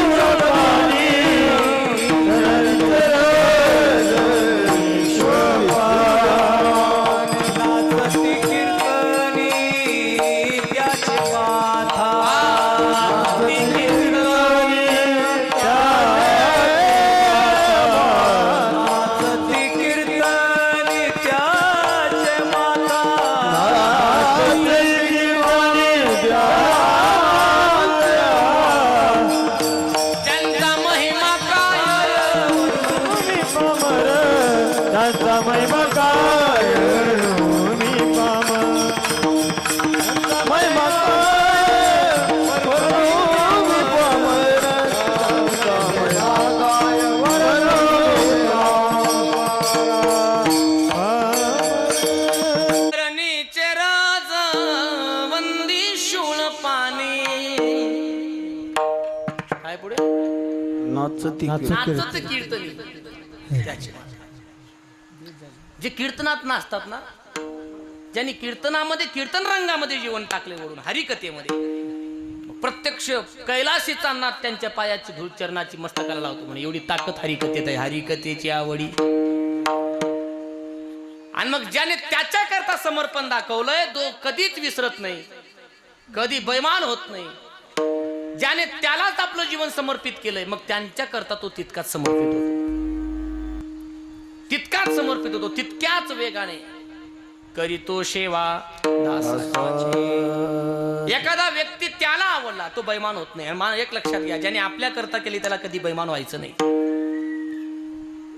शूळ पाणी, चरणी चरण शूळ पाणी. नाचती कीर्तनी त्याची माथा, नाचती कीर्तनी नाचती कीर्तनी त्याची माता, नाचती कीर्तनी त्यांचा महिमा काय मी पामर, त्यांचा महिमा काय मी पामर, त्यांचा महिमा काय मी पामर, त्यांचा महिमा काय चरणीचे राज वंदी शूळ पाणी. काय पुढे? नाचती नाचत कीर्तनी त्याचे. जे कीर्तनात नाचतात ना, ज्यांनी कीर्तनामध्ये कीर्तन रंगामध्ये जीवन टाकले वरून हरिकथेमध्ये, प्रत्यक्ष कैलासीचा नाथ त्यांच्या पायाची धूळ चरणाची मस्तकाला लावतो म्हणे, एवढी ताकद हरिकथेत आहे. हरिकथेची आवडी. आणि मग ज्याने त्याच्याकरता समर्पण दाखवलंय तो कधीच विसरत नाही, कधी बैमान होत नाही. ज्याने त्यालाच आपलं जीवन समर्पित केलंय मग त्यांच्याकरता तो तितकाच समर्पित होतो, तितकाच समर्पित होतो, तितक्याच वेगाने करीतो सेवा दासाची. एखादा व्यक्ती त्याला आवडला तो बैमान होत नाही. एक लक्षात घ्या, ज्याने आपल्या करता केली त्याला कधी बैमान व्हायचं नाही.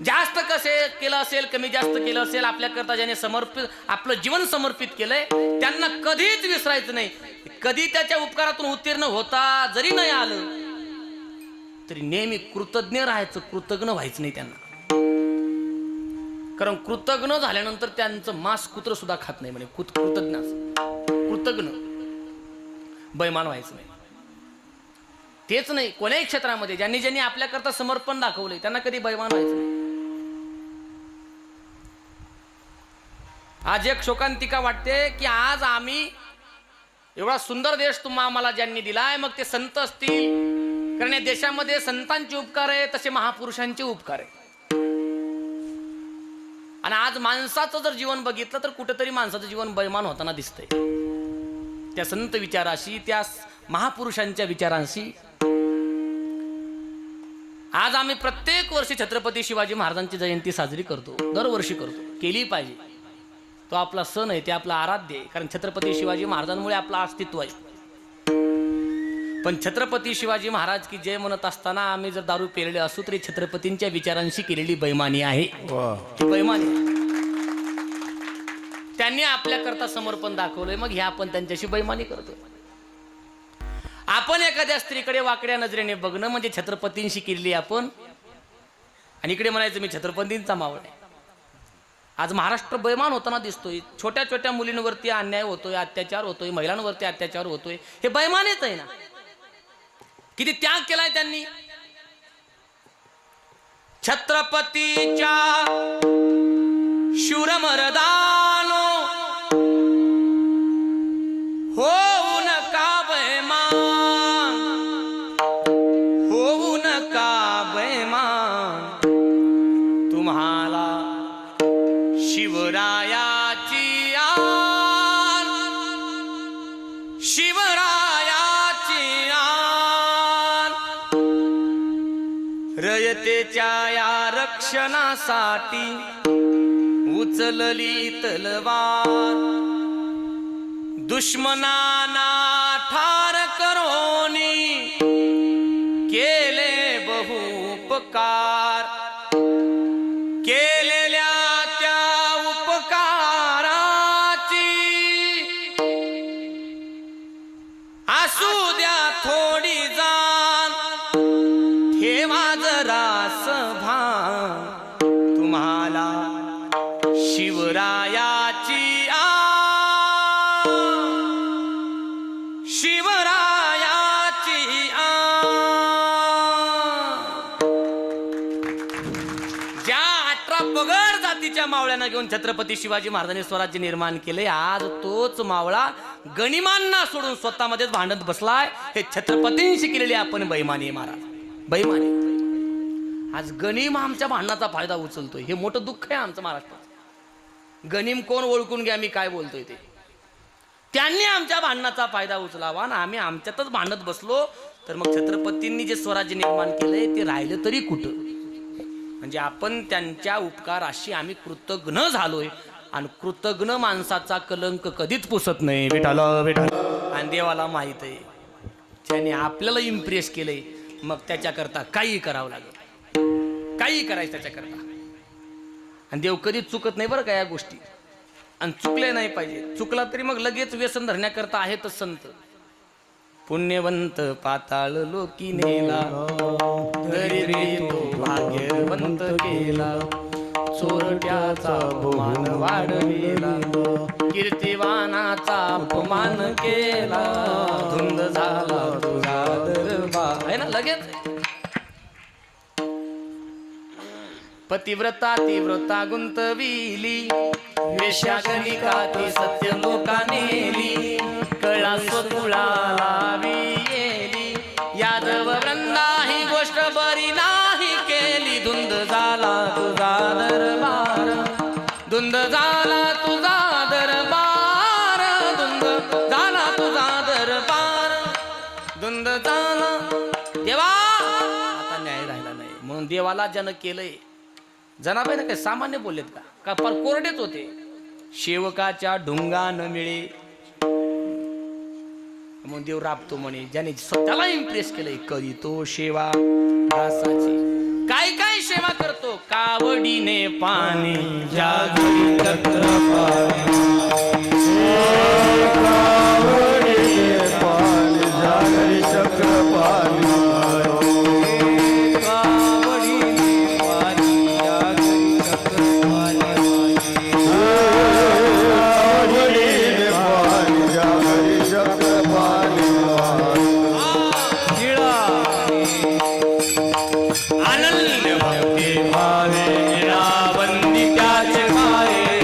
जास्त कसे केलं असेल, कमी जास्त केलं असेल, आपल्या करता ज्याने समर्पित आपलं जीवन समर्पित केलंय त्यांना कधीच विसरायचं नाही. कधी त्याच्या उपकारातून उत्तीर्ण होता जरी नाही आलं तरी नेहमी कृतज्ञ राहायचं, कृतज्ञ व्हायचं नाही त्यांना. कारण कृतज्ञ झाल्यानंतर त्यांचं मांस कुत्र सुद्धा खात नाही म्हणे. कृतज्ञ बैमान व्हायचं नाही. तेच नाही, कोण्याही क्षेत्रामध्ये ज्यांनी ज्यांनी आपल्याकरता समर्पण दाखवलंय त्यांना कधी बैमान व्हायचं नाही. आज एक शोकांतिका वाटते की आज आम्ही एवढा सुंदर देश आम्हाला ज्यांनी दिलाय, मग ते संत असतील, कारण या देशामध्ये संतांचे उपकार आहे तसे महापुरुषांचे उपकार आहे. आणि आज माणसाचं जर जीवन बघितलं तर कुठेतरी माणसाचं जीवन बैमान होताना दिसतंय. त्या संत विचाराशी, त्या महापुरुषांच्या विचारांशी आज आम्ही प्रत्येक वर्षी छत्रपती शिवाजी महाराजांची जयंती साजरी करतो, दरवर्षी करतो, केली पाहिजे. तो आपला सण आहे, ते आपला आराध्य आहे, कारण छत्रपती शिवाजी महाराजांमुळे आपलं अस्तित्व आहे. पण छत्रपती शिवाजी महाराज की जय म्हणत असताना आम्ही जर दारू पेरले असू तरी छत्रपतींच्या विचारांशी केलेली बैमानी आहे. ती बैमानी. त्यांनी आपल्याकरता समर्पण दाखवलंय, मग हे आपण त्यांच्याशी बैमानी करतो. आपण एखाद्या स्त्रीकडे वाकड्या नजरेने बघणं म्हणजे छत्रपतींशी केलेली आपण, आणि इकडे म्हणायचं मी छत्रपतींचा मावळ आहे. आज महाराष्ट्र बैमान होताना दिसतोय. छोट्या छोट्या मुलींवरती अन्याय होतोय, अत्याचार होतोय, महिलांवरती अत्याचार होतोय. हे बैमानीच आहे ना. किती त्याग केलाय त्यांनी. छत्रपतीच्या शूरमर्दानो होऊ नका बैमान, होऊ नका बैमान. तुम्हाला शिवरायाची आन, शिवरायाची आन. रयतेच्या या रक्षणासाठी उचलली तलवार. दुश्मनाना ठार करोनी केले बहुपकार. केलेल्या त्या उपकाराची असू द्या थोडी जाण. ठेवा जरास भान. तुम्हाला शिवरायाची आन, शिवरायाची आन. ज्या 18 पगड जातीच्या मावळ्यांना घेऊन छत्रपती शिवाजी महाराजांनी स्वराज्य निर्माण केले, आज तोच मावळा गणिमांना सोडून स्वतःमध्येच भांडत बसलाय. हे छत्रपतींशी केलेली आपण बैमानी महाराज, बैमानी. आज गणिम आमच्या भांडणाचा फायदा उचलतोय, हे मोठं दुःख आहे आमचं महाराष्ट्रात. गणिम कोण ओळखून घ्या मी काय बोलतोय ते. त्यांनी आमच्या भांडणाचा फायदा उचलावा ना आम्ही आमच्यातच भांडत बसलो तर मग छत्रपतींनी जे स्वराज्य निर्माण केलंय ते राहिलं तरी कुठं. म्हणजे आपण त्यांच्या उपकाराशी आम्ही कृतज्ञ झालोय, आणि कृतज्ञ माणसाचा कलंक कधीच पुसत नाही. विठाला विठाला. आणि देवाला माहित आहे त्याने आपल्याला इम्प्रेस केलंय, मग त्याच्याकरता काही करावं लागेल, काही करायचं त्याच्याकरता. आणि देव कधीच चुकत नाही बरं का या गोष्टी. आणि चुकले नाही पाहिजे. चुकला तरी मग लगेच व्यसन धरण्याकरता आहेतच संत. पुण्यवंत पाताळ लोकी नेला, दरिद्री तो भाग्यवंत केला. चोरट्याचा अपमान वाढविला, कीर्तिवानाचा अपमान केला. धुंद झाला तुझा दरबार. आहे ना लगेच. पतिव्रता तीव्रता गुंतविली, वेश्यागणिका ती सत्य लोका नेली. कळा स्वकुळाला येली, यादव वृंदा ही गोष्ट बरी नाही केली. धुंद झाला तुझा दरबार, धुंद झाला तुझा दरबार, धुंद झाला तुझा दरबार, धुंद झाला. देवा आता न्याय राहिला नाही, म्हणून देवाला ज्यानं केलंय. जनाबाई ना काय सामान्य बोललेत का फार कोरडेच होते. सेवकाच्या ढुंगा न मिळे मग देव राबतो म्हणे. ज्याने स्वतःला इम्प्रेस केलंय करीतो सेवा दासाची. काय काय सेवा करतो. कावडीने पाणी जागरी चक्रपाणी, कावडीने पाणी जागरी चक्रपाणी. अनन्य भक्ती भावे निरावंदी त्याचे माये.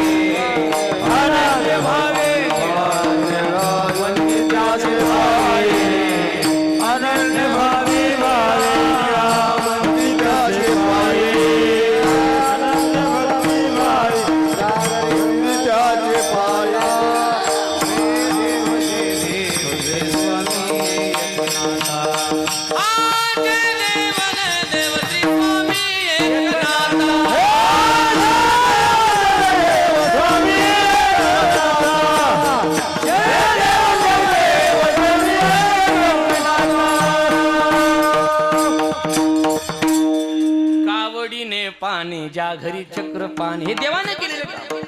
पाणी, ज्या घरी चक्र पाणी. हे देवाने केलेले काम.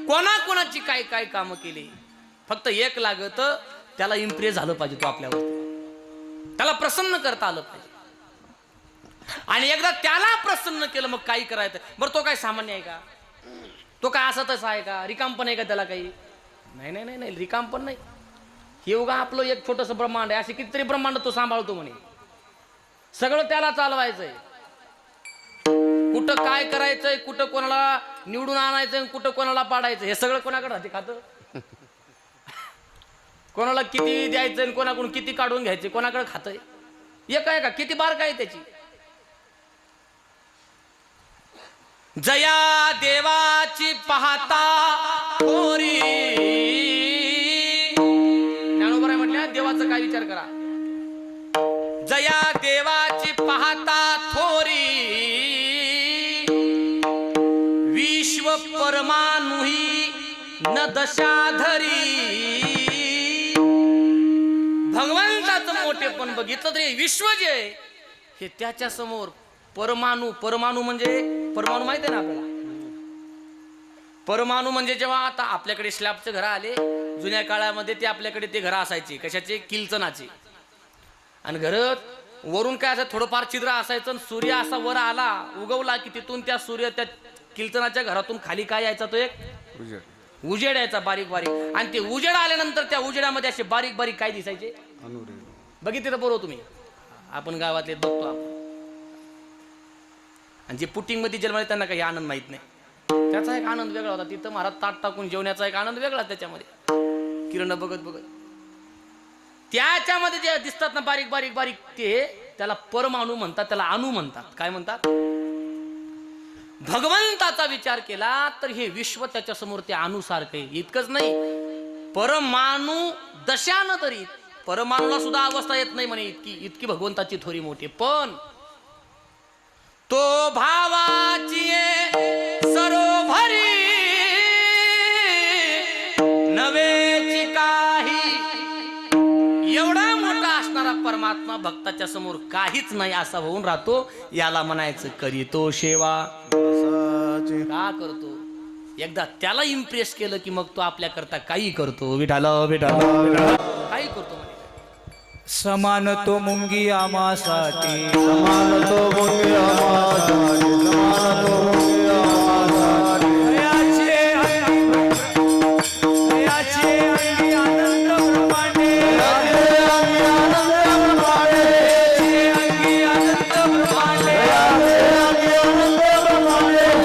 कोणाकोणाची काय काय कामं केली. फक्त एक लागत, त्याला इम्प्रेस झालं पाहिजे तो आपल्यावर, त्याला प्रसन्न करता आलं पाहिजे. आणि एकदा त्याला प्रसन्न केलं मग काही करायचं. बरं तो काय सामान्य आहे का? तो काय असा तसा आहे का? रिकाम पण आहे का त्याला काही? नाही नाही नाही नाही, रिकाम पण नाही. हे उगा आपलं एक छोटस ब्रह्मांड आहे. असे कितीतरी ब्रह्मांड तो सांभाळतो म्हणे. सगळं त्याला चालवायचंय. कुठं काय करायचंय, कुठं कोणाला निवडून आणायचंय, कुठं कोणाला पाडायचं, हे सगळं कोणाकडे राहते खातं. कोणाला किती द्यायचं, कोणाकडून किती काढून घ्यायचे, कोणाकडे खातंय. एक आहे का? किती बार काय त्याची. जया देवाची पाहता थोरी. ज्ञानोबा राय म्हटल्या देवाचा काय विचार करा. जया देवाची पाहता थोरी, विश्व परमाणुही न दशाधरी. भगवंताचं मोठेपण बघितलं तरी विश्व जे आहे हे त्याच्या समोर परमाणू. परमाणू म्हणजे परमाणू माहिती आहे ना आपल्याला. परमाणू म्हणजे जेव्हा आता आपल्याकडे स्लॅबचे घर आले, जुन्या काळामध्ये ते आपल्याकडे ते घर असायचे कशाचे, किलचनाचे. आणि घर वरून काय असायचं, थोडंफार छिद्र असायचं. सूर्य असा वर आला उगवला की तिथून त्या सूर्य त्या किलचनाच्या घरातून खाली काय यायचा, तो एक उजेड यायचा बारीक बारीक. आणि ते उजेड आल्यानंतर त्या उजेडामध्ये असे बारीक बारीक काय दिसायचे, बघितले तर बरोबर तुम्ही. आपण गावातले बघतो आपण. आणि जे पुटिंग मध्ये जन्मले त्यांना काही आनंद माहित नाही. त्याचा एक आनंद वेगळा होता. तिथं महाराज ताट टाकून जेवण्याचा एक आनंद वेगळा त्याच्यामध्ये, किरण बघत बघत. त्याच्यामध्ये जे दिसतात ना बारीक बारीक बारीक, ते त्याला परमाणू म्हणतात, त्याला अणू म्हणतात. काय म्हणतात? भगवंताचा विचार केला तर हे विश्व त्याच्या समोर ते अणुसारखे. इतकंच नाही, परमाणू दशानं तरी परमाणूला सुद्धा अवस्था येत नाही म्हणे, इतकी भगवंताची थोरी मोठी. पण तो भावाची सरोभरी नवेची काही. एवढा मोठा असणारा परमात्मा भक्ताच्या समोर काहीच नाही असा होऊन राहतो. याला म्हणायचं करीतो सेवा. का करतो? एकदा त्याला इम्प्रेस केलं की मग तो आपल्या करता काही करतो. विठाला विठाला काही करतो म्हणे. समान तो मुंगी आमासाठी, समान तो मुंगी आमासाठी, समान तो मुंगी आमासाठी. याचे अंगी आनंद ब्रह्मांडे, अंगी आनंद ब्रह्मांडे.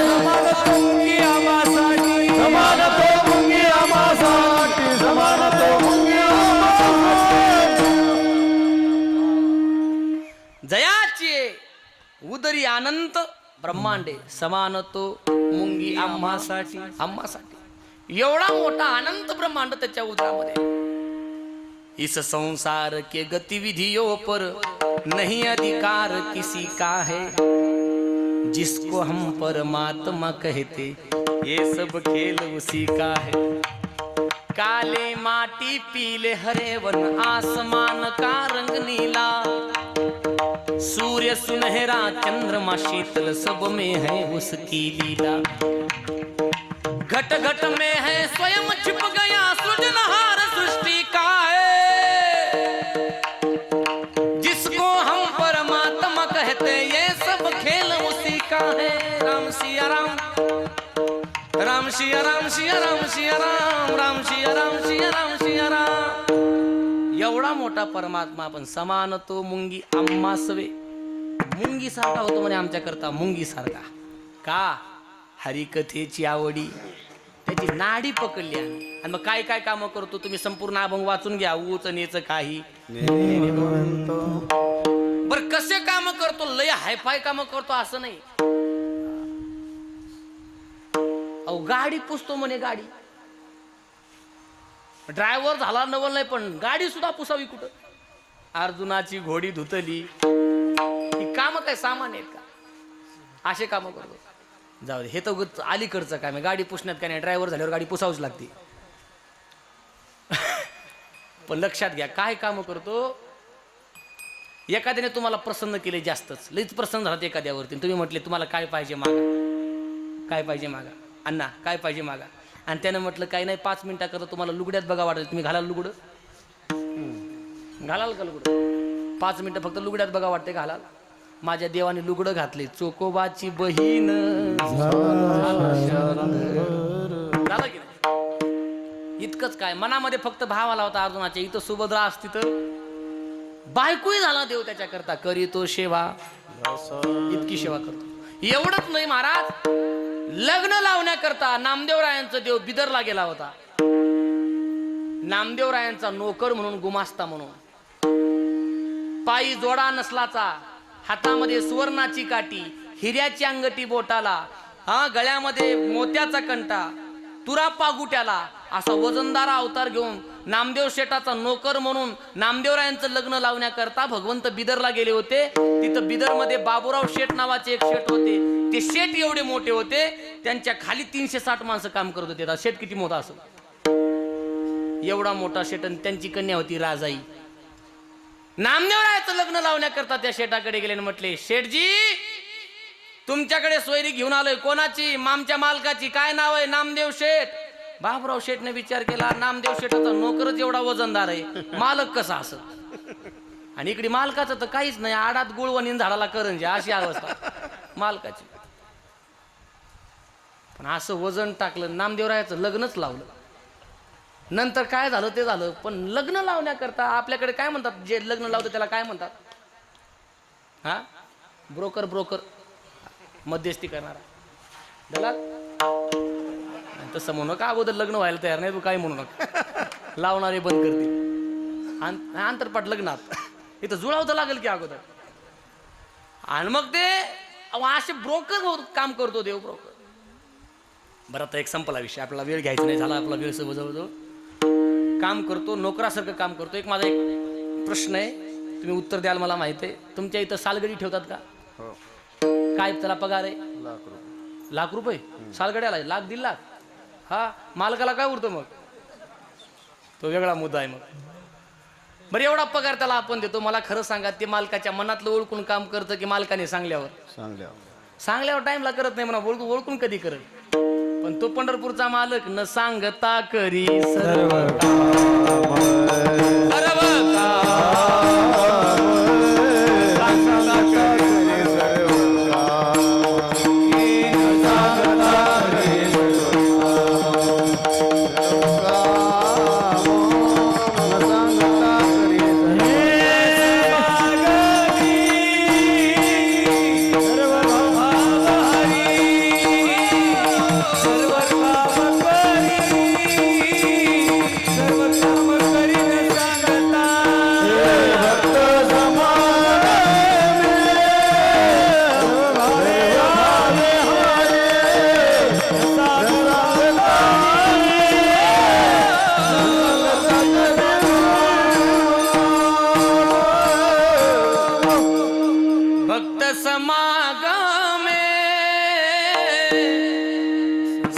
समान तो मुंगी आमासाठी, समान तो मुंगी आमासाठी, समान तो मुंगी आमासाठी. जयाचे उदरी अनंत ब्रह्मांडे, समान तो मुंगी आम्हासाठी. आम्हासाठी एवढा मोठा अनंत ब्रह्मांड त्याच्या उदरामध्ये. इस संसार के गतिविधियों पर नहीं अधिकार किसी का है, जिसको हम परमात्मा कहते ये सब खेल उसी का है. काले माटी पीले हरे वन, आसमान का रंग नीला, सूर्य सुनहरा चंद्रमा शीतल, सब में है उसकी लीला. घट घट में है स्वयं छिप गया, सृजनहार सृष्टि का है, जिसको हम परमात्मा कहते ये सब खेल उसी का है. राम सिया राम, राम सिया राम, सिया राम सिया राम, राम सिया राम, सिया राम सिया राम. एवढा मोठा परमात्मा आपण समान तो मुंगी आम्हासवे. मुंगी सारखा होतो म्हणे आमच्या करता, मुंगी सारखा. का? हरिकथेची आवडी त्याची नाडी पकडली आम्ही. आणि मग काय काय काम करतो तुम्ही संपूर्ण अभंग वाचून घ्या. उच नेच काही. बर कसे काम करतो? लय हायफाय काम करतो असं नाही. अहो गाडी पुसतो म्हणे. गाडी ड्रायव्हर झाला नवल नाही पण गाडी सुद्धा पुसावी कुठं. अर्जुनाची घोडी धुतली. ही काम काय सामान आहेत का? असे काम करतो. जाऊ दे, हे तर अलीकडचं काय. गाडी पुसण्यात काय नाही, ड्रायव्हर झाल्यावर गाडी पुसावीच लागते. पण लक्षात घ्या काय काम करतो. एखाद्याने तुम्हाला प्रसन्न केले जास्तच, लईच प्रसन्न झालात एखाद्यावरती, तुम्ही म्हटले तुम्हाला काय पाहिजे मागा, काय पाहिजे मागा, अण्णा काय पाहिजे मागा, आणि त्यानं म्हटलं काही नाही 5 मिनिटाकरता तुम्हाला लुगड्यात बघा वाटेल, तुम्ही घालाल लुगडं, घालाल का लुगडं? 5 मिनिटं फक्त लुगड्यात बघा वाटते, घालाल. माझ्या देवाने लुगडं घातले, चोकोबाची बहीण झालं की नाही? इतकंच काय, मनामध्ये फक्त भाव आला होता अर्जुनाच्या, इथं सुभद्रा असती तर बायकोही झाला देव त्याच्याकरता, करी तो सेवा, इतकी सेवा करतो. एवढंच नाही महाराज, लग्न लावण्याकरता नामदेवरायांचा देव बिदरला गेला होता. नामदेवरायांचा नोकर म्हणून, गुमास्ता म्हणून, पायी जोडा नसलाचा, हातामध्ये सुवर्णाची काठी, हिऱ्याची अंगठी बोटाला, गळ्यामध्ये मोत्याचा कंटा, तुरा पागुट्याला, असा वजनदार अवतार घेऊन नामदेव शेठाचा नोकर म्हणून नामदेवरायांचं लग्न लावण्याकरता भगवंत बिदरला गेले होते. तिथं बिदरमध्ये बाबूराव शेठ नावाचे एक शेठ होते. ते शेठ एवढे मोठे होते, त्यांच्या खाली 360 माणसं काम करत होते. शेठ किती मोठा असो, एवढा मोठा शेठ, आणि त्यांची कन्या होती राजाई. नामदेवरायाचं लग्न लावण्याकरता त्या शेठाकडे गेले आणि म्हटले, शेठजी तुमच्याकडे सोयरी घेऊन आलोय. कोणाची? आमच्या मालकाची. काय नाव आहे? नामदेव शेठ. बाबूराव शेठने विचार केला, नामदेव शेठाचा नोकरच एवढा वजनदार आहे, मालक कसा असत? आणि इकडे मालकाचं तर काहीच नाही, आडात गुळवणी झाडाला करंजा, अशी अवस्था मालकाची. पण असं वजन टाकलं, नामदेवरायाचं लग्नच लावलं. नंतर काय झालं ते झालं, पण लग्न लावण्याकरता आपल्याकडे काय म्हणतात, जे लग्न लावतं त्याला काय म्हणतात? हा, ब्रोकर. ब्रोकर, मध्यस्थी करणारा दलाल. तसं म्हणू नका, अगोदर लग्न व्हायला तयार नाही तू, काय म्हणू नका, लावणारे बंद करते. आंतरपाठ लग्नात इथं जुळावं लागेल की अगोदर. आणि मग ते असे ब्रोकर काम करतो, देव ब्रोकर. बरं, आता एक संपला विषय, आपला वेळ घ्यायचा नाही झाला, आपला वेळ जवळजवळ काम करतो, नोकरासारखं काम करतो. एक माझा एक प्रश्न आहे, तुम्ही उत्तर द्याल मला माहिती आहे. तुमच्या इथं सालगडी ठेवतात का? काय त्याला पगार आहे? लाख रुपये सालगड्याला? लाख 1.5 लाख? हा, मालकाला काय उरतं मग? तो वेगळा मुद्दा आहे. मग बरं, एवढा पगार त्याला आपण देतो. मला खरं सांगा, ते मालकाच्या मनातलं ओळखून काम करतं की मालकाने सांगल्यावर टाइमला करत नाही म्हणा, ओळखून कधी करत? पण तो पंढरपूरचा मालक न सांगता करी सर्व काम,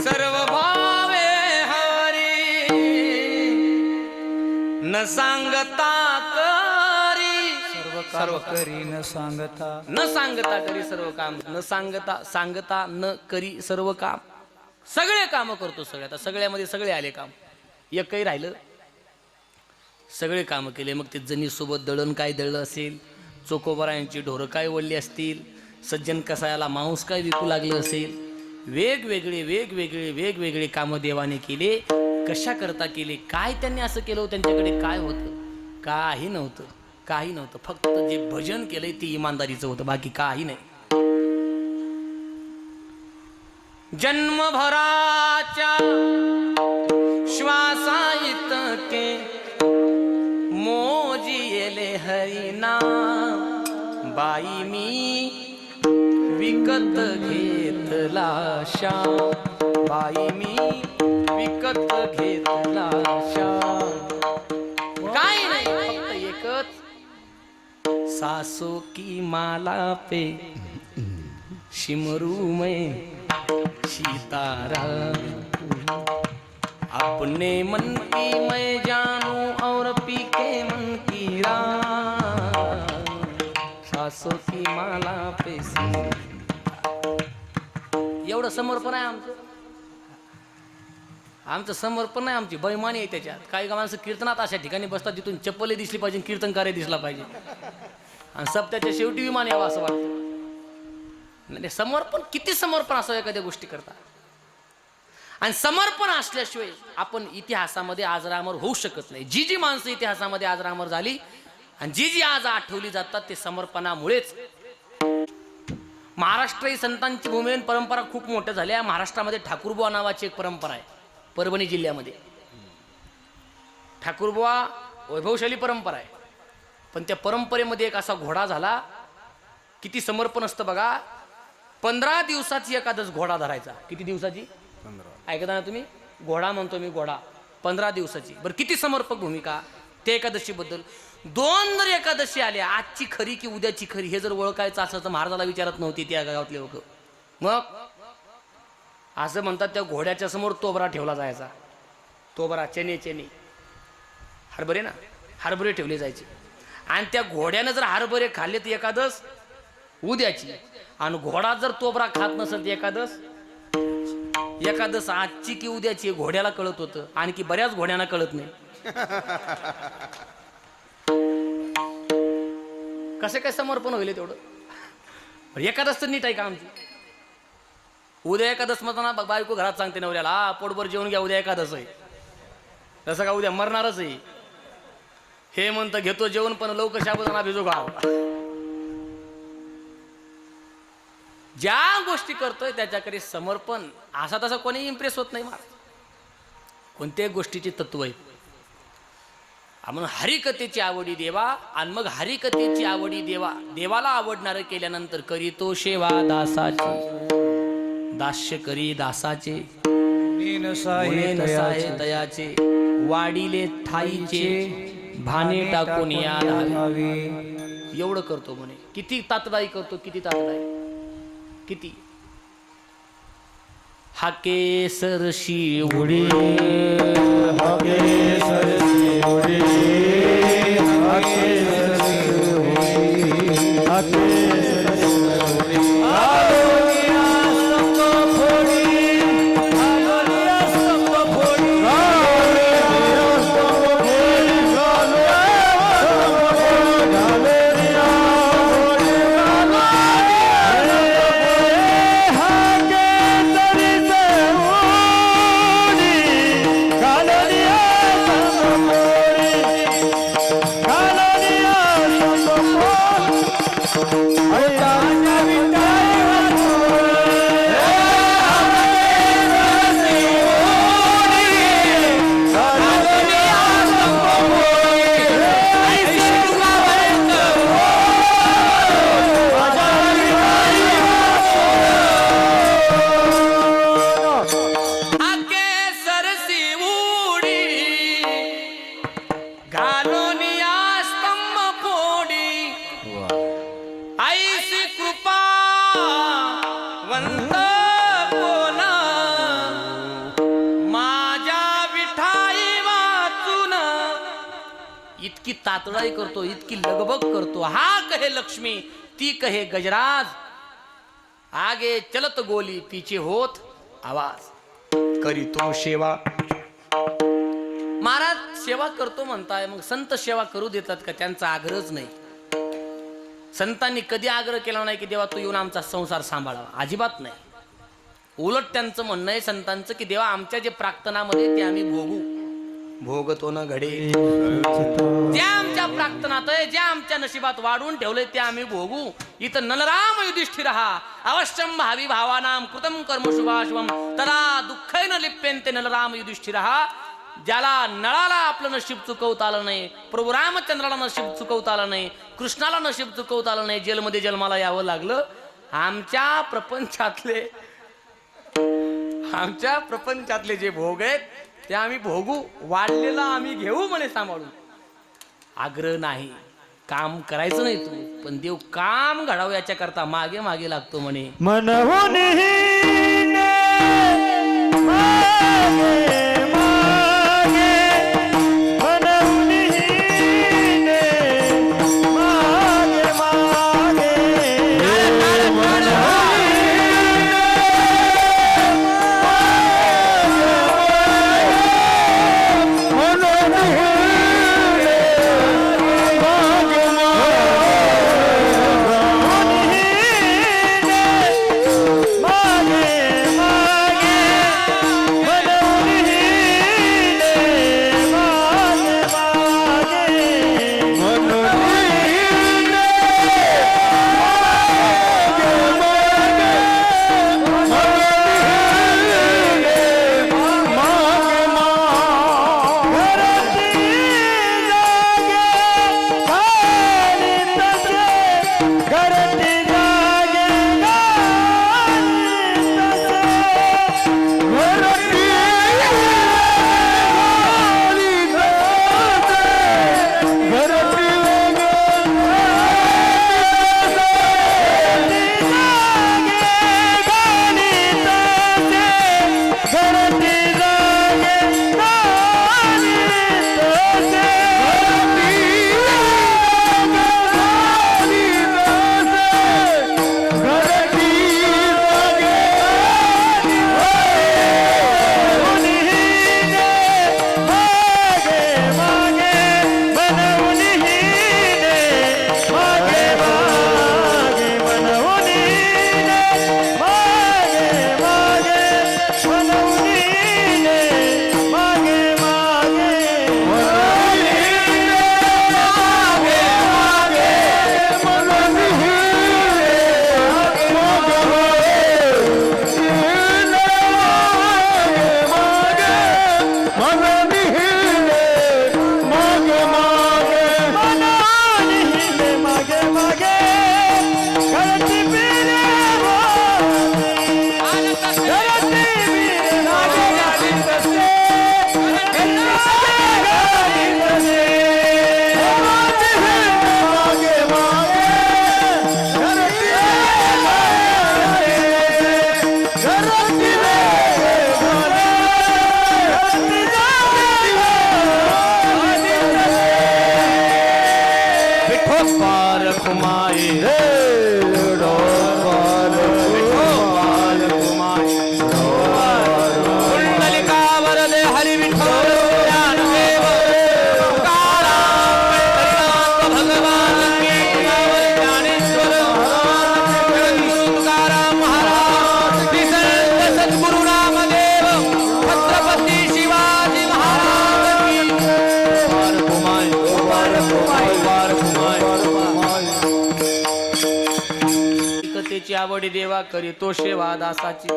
सर्व न सांगता करी सर्व करी न सांगता, न सांगता करी सर्व काम, न सांगता न करी सर्व काम. सगळे काम करतो सगळे. आता सगळ्यामध्ये सगळे आले काम, एकही राहिलं. सगळे काम केले. मग ते जनीसोबत दळण काय दळलं असेल, चोकोबरायांची ढोरं काय वळली असतील, सज्जन कसायाला मांस काय विकू लागलं असेल, वेगवेगळे कामं देवाने केले. कशा करता केले, काय त्यांनी असं केलं, त्यांच्याकडे काय होतं? काही नव्हतं. फक्त जे भजन केलंय ते इमानदारीचं होतं, बाकी काही नाही. जन्मभराच्या श्वासा इतके मोजी येले हरिना, बाई मी विकत घेतला श्याम, बाई मी विकत घेतला श्याम. काय नाही, फक्त एकच, सासू की माला पे शिमरू में सीताराम, अपने मन की मैं जानू और पी के मन की राम. पासो की माला पेसी. एवढं समर्पण आहे आमचं समर्पण आहे, आमची बैमानी आहे त्याच्यात. काही माणसं कीर्तनात अशा ठिकाणी बसतात जिथून चप्पलही दिसली पाहिजे, कीर्तनकारही दिसला पाहिजे, आणि सप्त्याच्या शेवटी विमान यावं असं वाटतं. म्हणजे समर्पण, किती समर्पण असावं एखाद्या गोष्टी करता. आणि समर्पण असल्याशिवाय आपण इतिहासामध्ये आजरामर होऊ शकत नाही. जी जी माणसं इतिहासामध्ये आजरामर झाली आणि जी जी आज आठवली जातात ते समर्पणामुळेच. महाराष्ट्र ही संतांची भूमी आणि परंपरा खूप मोठ्या झाल्या. महाराष्ट्रामध्ये ठाकूरबुवा नावाची एक परंपरा आहे परभणी जिल्ह्यामध्ये. ठाकूरबुवा वैभवशाली परंपरा आहे, पण त्या परंपरेमध्ये एक असा घोडा झाला. किती समर्पण असतं बघा. 15 दिवसाची एकादश घोडा धरायचा. किती दिवसाची? 15. ऐकता ना तुम्ही? घोडा म्हणतो मी, घोडा. 15 दिवसाची. बरं किती समर्पक भूमिका त्या एकादशीबद्दल. 2 जर एकादशी आल्या, आजची खरी की उद्याची खरी, हे जर ओळखायचं असं तर महाराजाला विचारत नव्हती त्या गावातले लोक. मग असं म्हणतात त्या घोड्याच्या समोर तोबरा ठेवला जायचा. तोबरा, चेने हरभरे ना, हरभरे ठेवले जायचे. आणि त्या घोड्यानं जर हरभरे खाल्ले तर एकादश उद्याची, आणि घोडा जर तोबरा खात नसेल तर एकादश आजची की उद्याची घोड्याला कळत होतं. आणखी बऱ्याच घोड्यांना कळत नाही. कसे काय समर्पण होईल तेवढं. एकादश तर नीट आहे का आमची? उद्या एकादश म्हणताना बायको घरात सांगते नवऱ्याला, हा पोटभर जेवण घ्या, उद्या एकादश आहे. तसं का उद्या मरणारच आहे. हे म्हणतं घेतो जेवण पण लवकर शाबुदाना भिजू घाव. ज्या गोष्टी करतोय त्याच्याकडे समर्पण असा तसा कोणी इम्प्रेस होत नाही. कोणत्याही गोष्टीचे तत्व आहे. आपण हरिकथेची आवडी देवा, आणि मग हरिकथेची आवडी देवाला आवडणारं केल्यानंतर करीतो सेवा दासाची. दास्य करी दासाचे, तयाचे वाडिले ठाईचे, भाने टाकून या धावे. एवढं करतो म्हणे. किती तातडाई करतो, किती तातडाई, किती. हाके सरशी उडी, हाके सरसी उडी, हाके सरसी उडी, हाके सरसी उडी. आलोनिया स्तंभ फोडी, आलोनिया स्तंभ फोडी, आलोनिया स्तंभ फोडी, आलोनिया फोडी, हाके सरसी उडी, आलोनिया स्तंभ फोडी, आलोनिया स्तंभ फोडी. हाके सरसी उडी, घालोनिया स्तंभ फोडी. ऐसी कृपा वंत कोणा, माझ्या विठाई वाचून. इतकी तातडाई करतो, इतकी लगबग करतो. हा कहे लक्ष्मी, ती कहे गजराज. आगे चलत गोली, पीछे होत आवाज. करीतो सेवा. महाराज सेवा करतो म्हणताय, मग संत सेवा करू देतात का? त्यांचा आग्रहच नाही. संतांनी कधी आग्रह केला नाही की देवा तू येऊन आमचा संसार सांभाळावा. अजिबात नाही. उलट त्यांचं म्हणणं आहे संतांचं की देवा आमच्या जे प्रार्थनामध्ये ते आम्ही भोगू. भोगतो न घडे, ज्या आमच्या प्रार्थनात आहे, ज्या आमच्या नशिबात वाढून ठेवलंय ते आम्ही भोगू. इथं नलराम युधिष्ठिर अवश्यम भावी भावानाम कृतम कर्म शुभाशुभम तदा दुःखैन लिप्यन्ते नलराम युधिष्ठिर. ज्याला नळाला आपलं नशीब चुकवता आलं नाही, प्रभू रामचंद्राला नशीब चुकवता आलं नाही, कृष्णाला नशीब चुकवता आलं नाही, जेलमध्ये जन्माला यावं लागलं. आमच्या प्रपंचातले जे भोग आहेत ते आम्ही भोगू. वाढलेला आम्ही घेऊ म्हणे सांभाळून. आग्रह नाही, काम करायचं नाही तू, पण देव काम घडावं याच्या करता मागे मागे लागतो म्हणे. मनहून हीने मागे मागे, मनहून हीने मागे मागे. हरिकथेची आवडी देवा करीतो सेवा दासाची.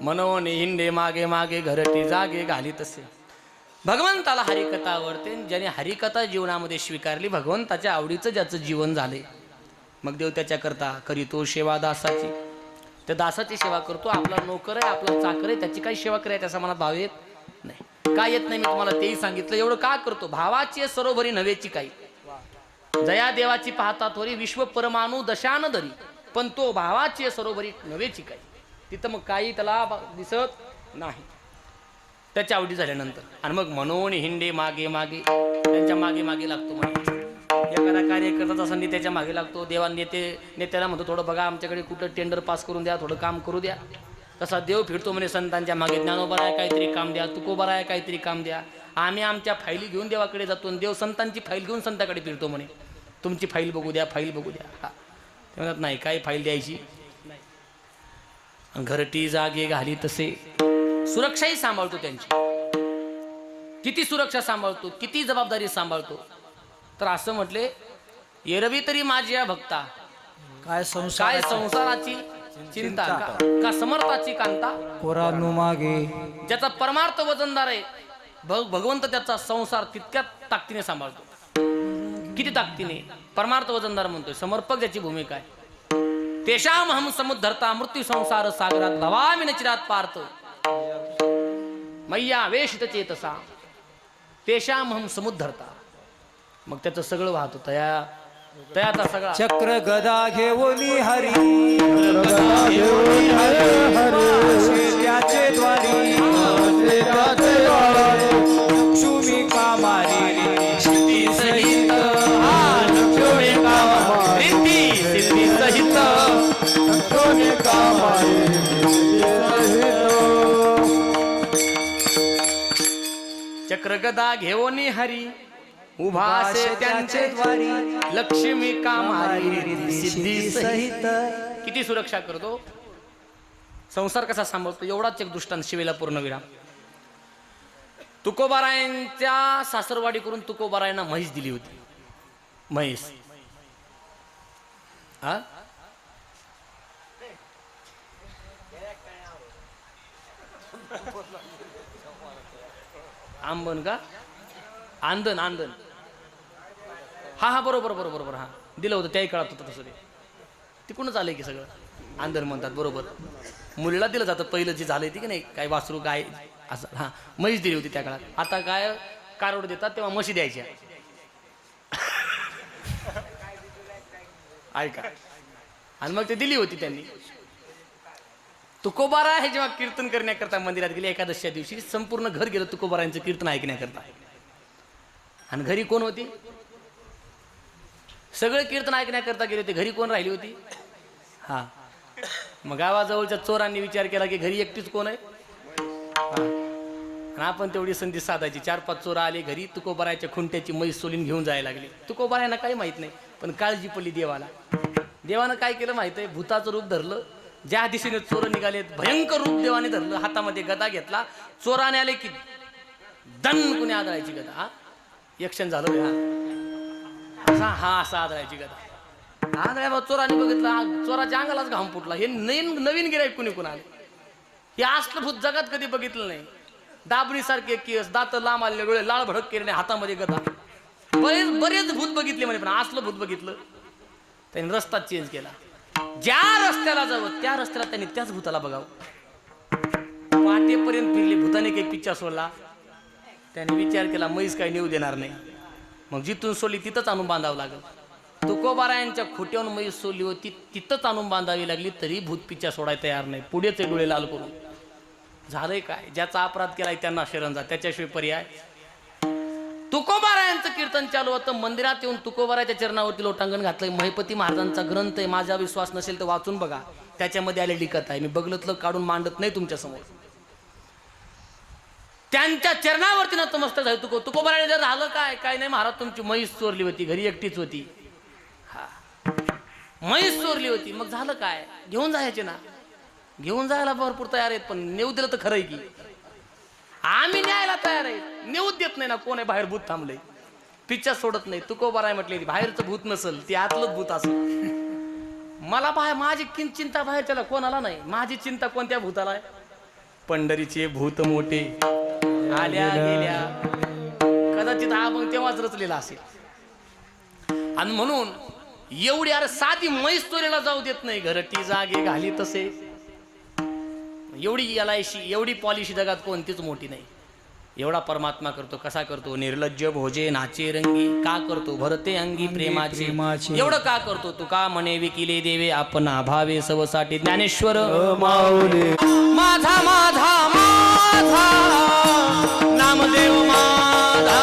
मनोने हिंडे मागे मागे घरटी जागे घाली तसे. भगवंताला हरिकथा आवडते. ज्याने हरिकथा जीवनामध्ये स्वीकारली, भगवंताच्या आवडीचं ज्याचं जीवन झाले, मग देव त्याच्याकरता करीतो सेवा दासाची. त्या दासाची सेवा करतो. आपला नोकर आहे, आपला चाकर आहे, त्याची काही सेवा करायची त्याचा मनात भाव येत नाही. काय येत नाही मी तुम्हाला तेही सांगितलं. एवढं का करतो? भावाची सरोवरी नव्हेची काही. जया देवाची पाहता थोरी विश्व परमाणू दशान धरी, पण तो भावाची सरोवरी नव्हेची काही. तिथं मग काही त्याला दिसत नाही. त्याच्या आवडी झाल्यानंतर आणि मग म्हणून हिंडे मागे मागे, त्यांच्या मागे मागे लागतो. एखादा कार्य करत असताना त्याच्या मागे लागतो. देवा नेत्याला म्हणतो थोडं बघा आमच्याकडे कुठं टेंडर पास करून द्या, थोडं काम करू द्या. तसा देव फिरतो म्हणे संतांच्या मागे. ज्ञानोबा आहे काहीतरी काम द्या, तुकोबा आहे काहीतरी काम द्या. आम्ही आमच्या फाईली घेऊन देवाकडे जातो आणि देव संतांची फाईल घेऊन संताकडे फिरतो म्हणे. तुमची फाईल बघू द्या, फाईल बघू द्या. हा ते म्हणत नाही काय फाईल द्यायची. घरटी जागे घाली तसे. सुरक्षाही सांभाळतो त्यांची. किती सुरक्षा सांभाळतो, किती जबाबदारी सांभाळतो. तर असं म्हटले, एरवी तरी माझ्या भक्ता काय काय संसाराची चिंता का समर्थाची कांता. पोरांनो मागे ज्याचा परमार्थ वजनदार आहे, भगवंत त्याचा संसार तितक्या ताकदीने सांभाळतो. किती ताकदीने. परमार्थ वजनदार म्हणतोय. समर्पक ज्याची भूमिका आहे. तेषाम हम समुद्धरता मृत्यू संसार सागरात भवामी नचिरात पार्थ मैया वेशित चेतसा. तेषाम हम समुद्धरता. मग त्याचं सगळं वाहतो तयाचा सगळा. चक्र गदा घेऊन हरी त्याचे द्वारी लक्ष्मी कामारी सिद्धी सहित. लक्ष्मी कामारी सिद्धी सहित. चक्र गदा घेऊन हरी उभा असे त्यांचे द्वारी. लक्ष्मी कामारी सिद्धी सहित. किती सुरक्षा करतो, संसार कसा सांभाळतो. एवढाच एक दृष्टांत शिवेला पूर्णविराम. तुकोबारायांच्या सासरवाडी करून तुकोबारायांना म्हैस दिली होती. म्हैस हा आंबन का आंदन आंदन. हा बरोबर बरोबर बरोबर. हा दिलं होतं त्याही काळात होतं तसं. ते तिकडूनच आलंय की सगळं. आंदन म्हणतात बरोबर. मुलीला दिलं जातं पहिलं जे झालंय ते की नाही, काय वासरू काय असं. हा म्हैस दिली होती त्या काळात. आता काय कारोड देतात तेव्हा म्हशी द्यायच्या. ऐका. आणि मग ते दिली होती त्यांनी. तुकोबारा हे जेव्हा कीर्तन करण्याकरता मंदिरात गेले एकादशीच्या दिवशी, संपूर्ण घर गेलं तुकोबारांचं कीर्तन ऐकण्याकरता. आणि घरी कोण होती? सगळे कीर्तन ऐकण्याकरता गेले होते. घरी कोण राहिली होती? हा मग गावाजवळच्या चोरांनी विचार केला की घरी एकटीच कोण आहे. आणि आपण तेवढी संधी साधायची. 4-5 चोर आले घरी. तुकोबाराच्या खुंट्याची म्हैस सोलीन घेऊन जायला लागली. तुकोबारायांना काही माहित नाही, पण काळजी पडली देवाला. देवानं काय केलं माहित आहे? भूताचं रूप धरलं. ज्या दिशेने चोर निघालेत भयंकर रूप देवाने धरलं. हातामध्ये गदा घेतला. चोराने आले की दन कुणी आदळायची गदा. हा यक्षण झालं. असा आदळायची गदा. आदळ्या चोराने बघितलं, चोराच्या अंगालाच घाम फुटला. हे नवीन गिराईक कुणी कोण आले. हे असलं भूत जगात कधी बघितलं नाही. दाबणीसारखे केस, दात लांब आलेले, डोळे लाळ भडक केले, हातामध्ये गदा. बरेच भूत बघितले म्हणे, पण असलं भूत बघितलं. त्यांनी रस्ता चेंज केला. ज्या रस्त्याला जावं त्या रस्त्याला त्यांनी त्याच भूताला बघावं. पाटेपर्यंत फिरले. भूताने काही पिच्चा सोडला. त्याने विचार केला म्हैस काही नेऊ देणार नाही. मग जिथून सोडली तिथंच आणून बांधावं लागलं. तुकोबारायांच्या खोट्यावरून म्हैस सोडली होती, तिथंच आणून बांधावी लागली. तरी भूत पिच्चा सोडायला तयार नाही. पुढेच डोळे लाल करून. झालंय काय? ज्याचा अपराध केलाय त्यांना शरण जा, त्याच्याशिवाय पर्याय. तुकोबारायांचं कीर्तन चालू होतं. मंदिरात येऊन तुकोबाराच्या चरणावरती लोटांगण घातलंय. महिपती महाराजांचा ग्रंथ आहे. माझा विश्वास नसेल तर वाचून बघा. त्याच्यामध्ये आलेली कथा आहे. मी बघलतलं काढून मांडत नाही तुमच्या समोर. त्यांच्या चरणावरती नतमस्तक झाले. तुकोबाराने जर झालं काय नाही महाराज, तुमची म्हैस चोरली होती, घरी एकटीच होती. हा म्हैस चोरली होती. मग झालं काय? घेऊन जायचे ना. घेऊन जायला भरपूर तयार आहेत, पण नेऊ दिलं तर खरंय की आम्ही न्यायला तयार आहे. नेऊच देत नाही ना. कोण आहे बाहेर भूत थांबलंय, पिच्चा सोडत नाही. तुकोबाराय म्हटले बाहेरचं भूत नसल, ते आतलंच भूत असेल. मला माझी चिंता बाहेरच्याला कोणाला नाही, माझी चिंता कोणत्या भूताला आहे? पंढरीचे भूत मोठे आल्या गेल्या, कदाचित हा मग तेव्हाच रचलेला असेल. आणि म्हणून एवढी अरे साधी म्हैस चोरीला जाऊ देत नाही, घरटी जागे घाली तसे. एवढी एलआयसी एवढी पॉलिसी जगात कोणतीच मोठी नाही. एवढा परमात्मा करतो. कसा करतो? निर्लज्ज भोजे नाचे रंगी, का करतो? भरते अंगी प्रेमाचे. एवढं का करतो? तू का म्हणे विकिले देवे आपण भावे सवसाठी. ज्ञानेश्वर माऊली माझा माझा माझा नामदेव माझा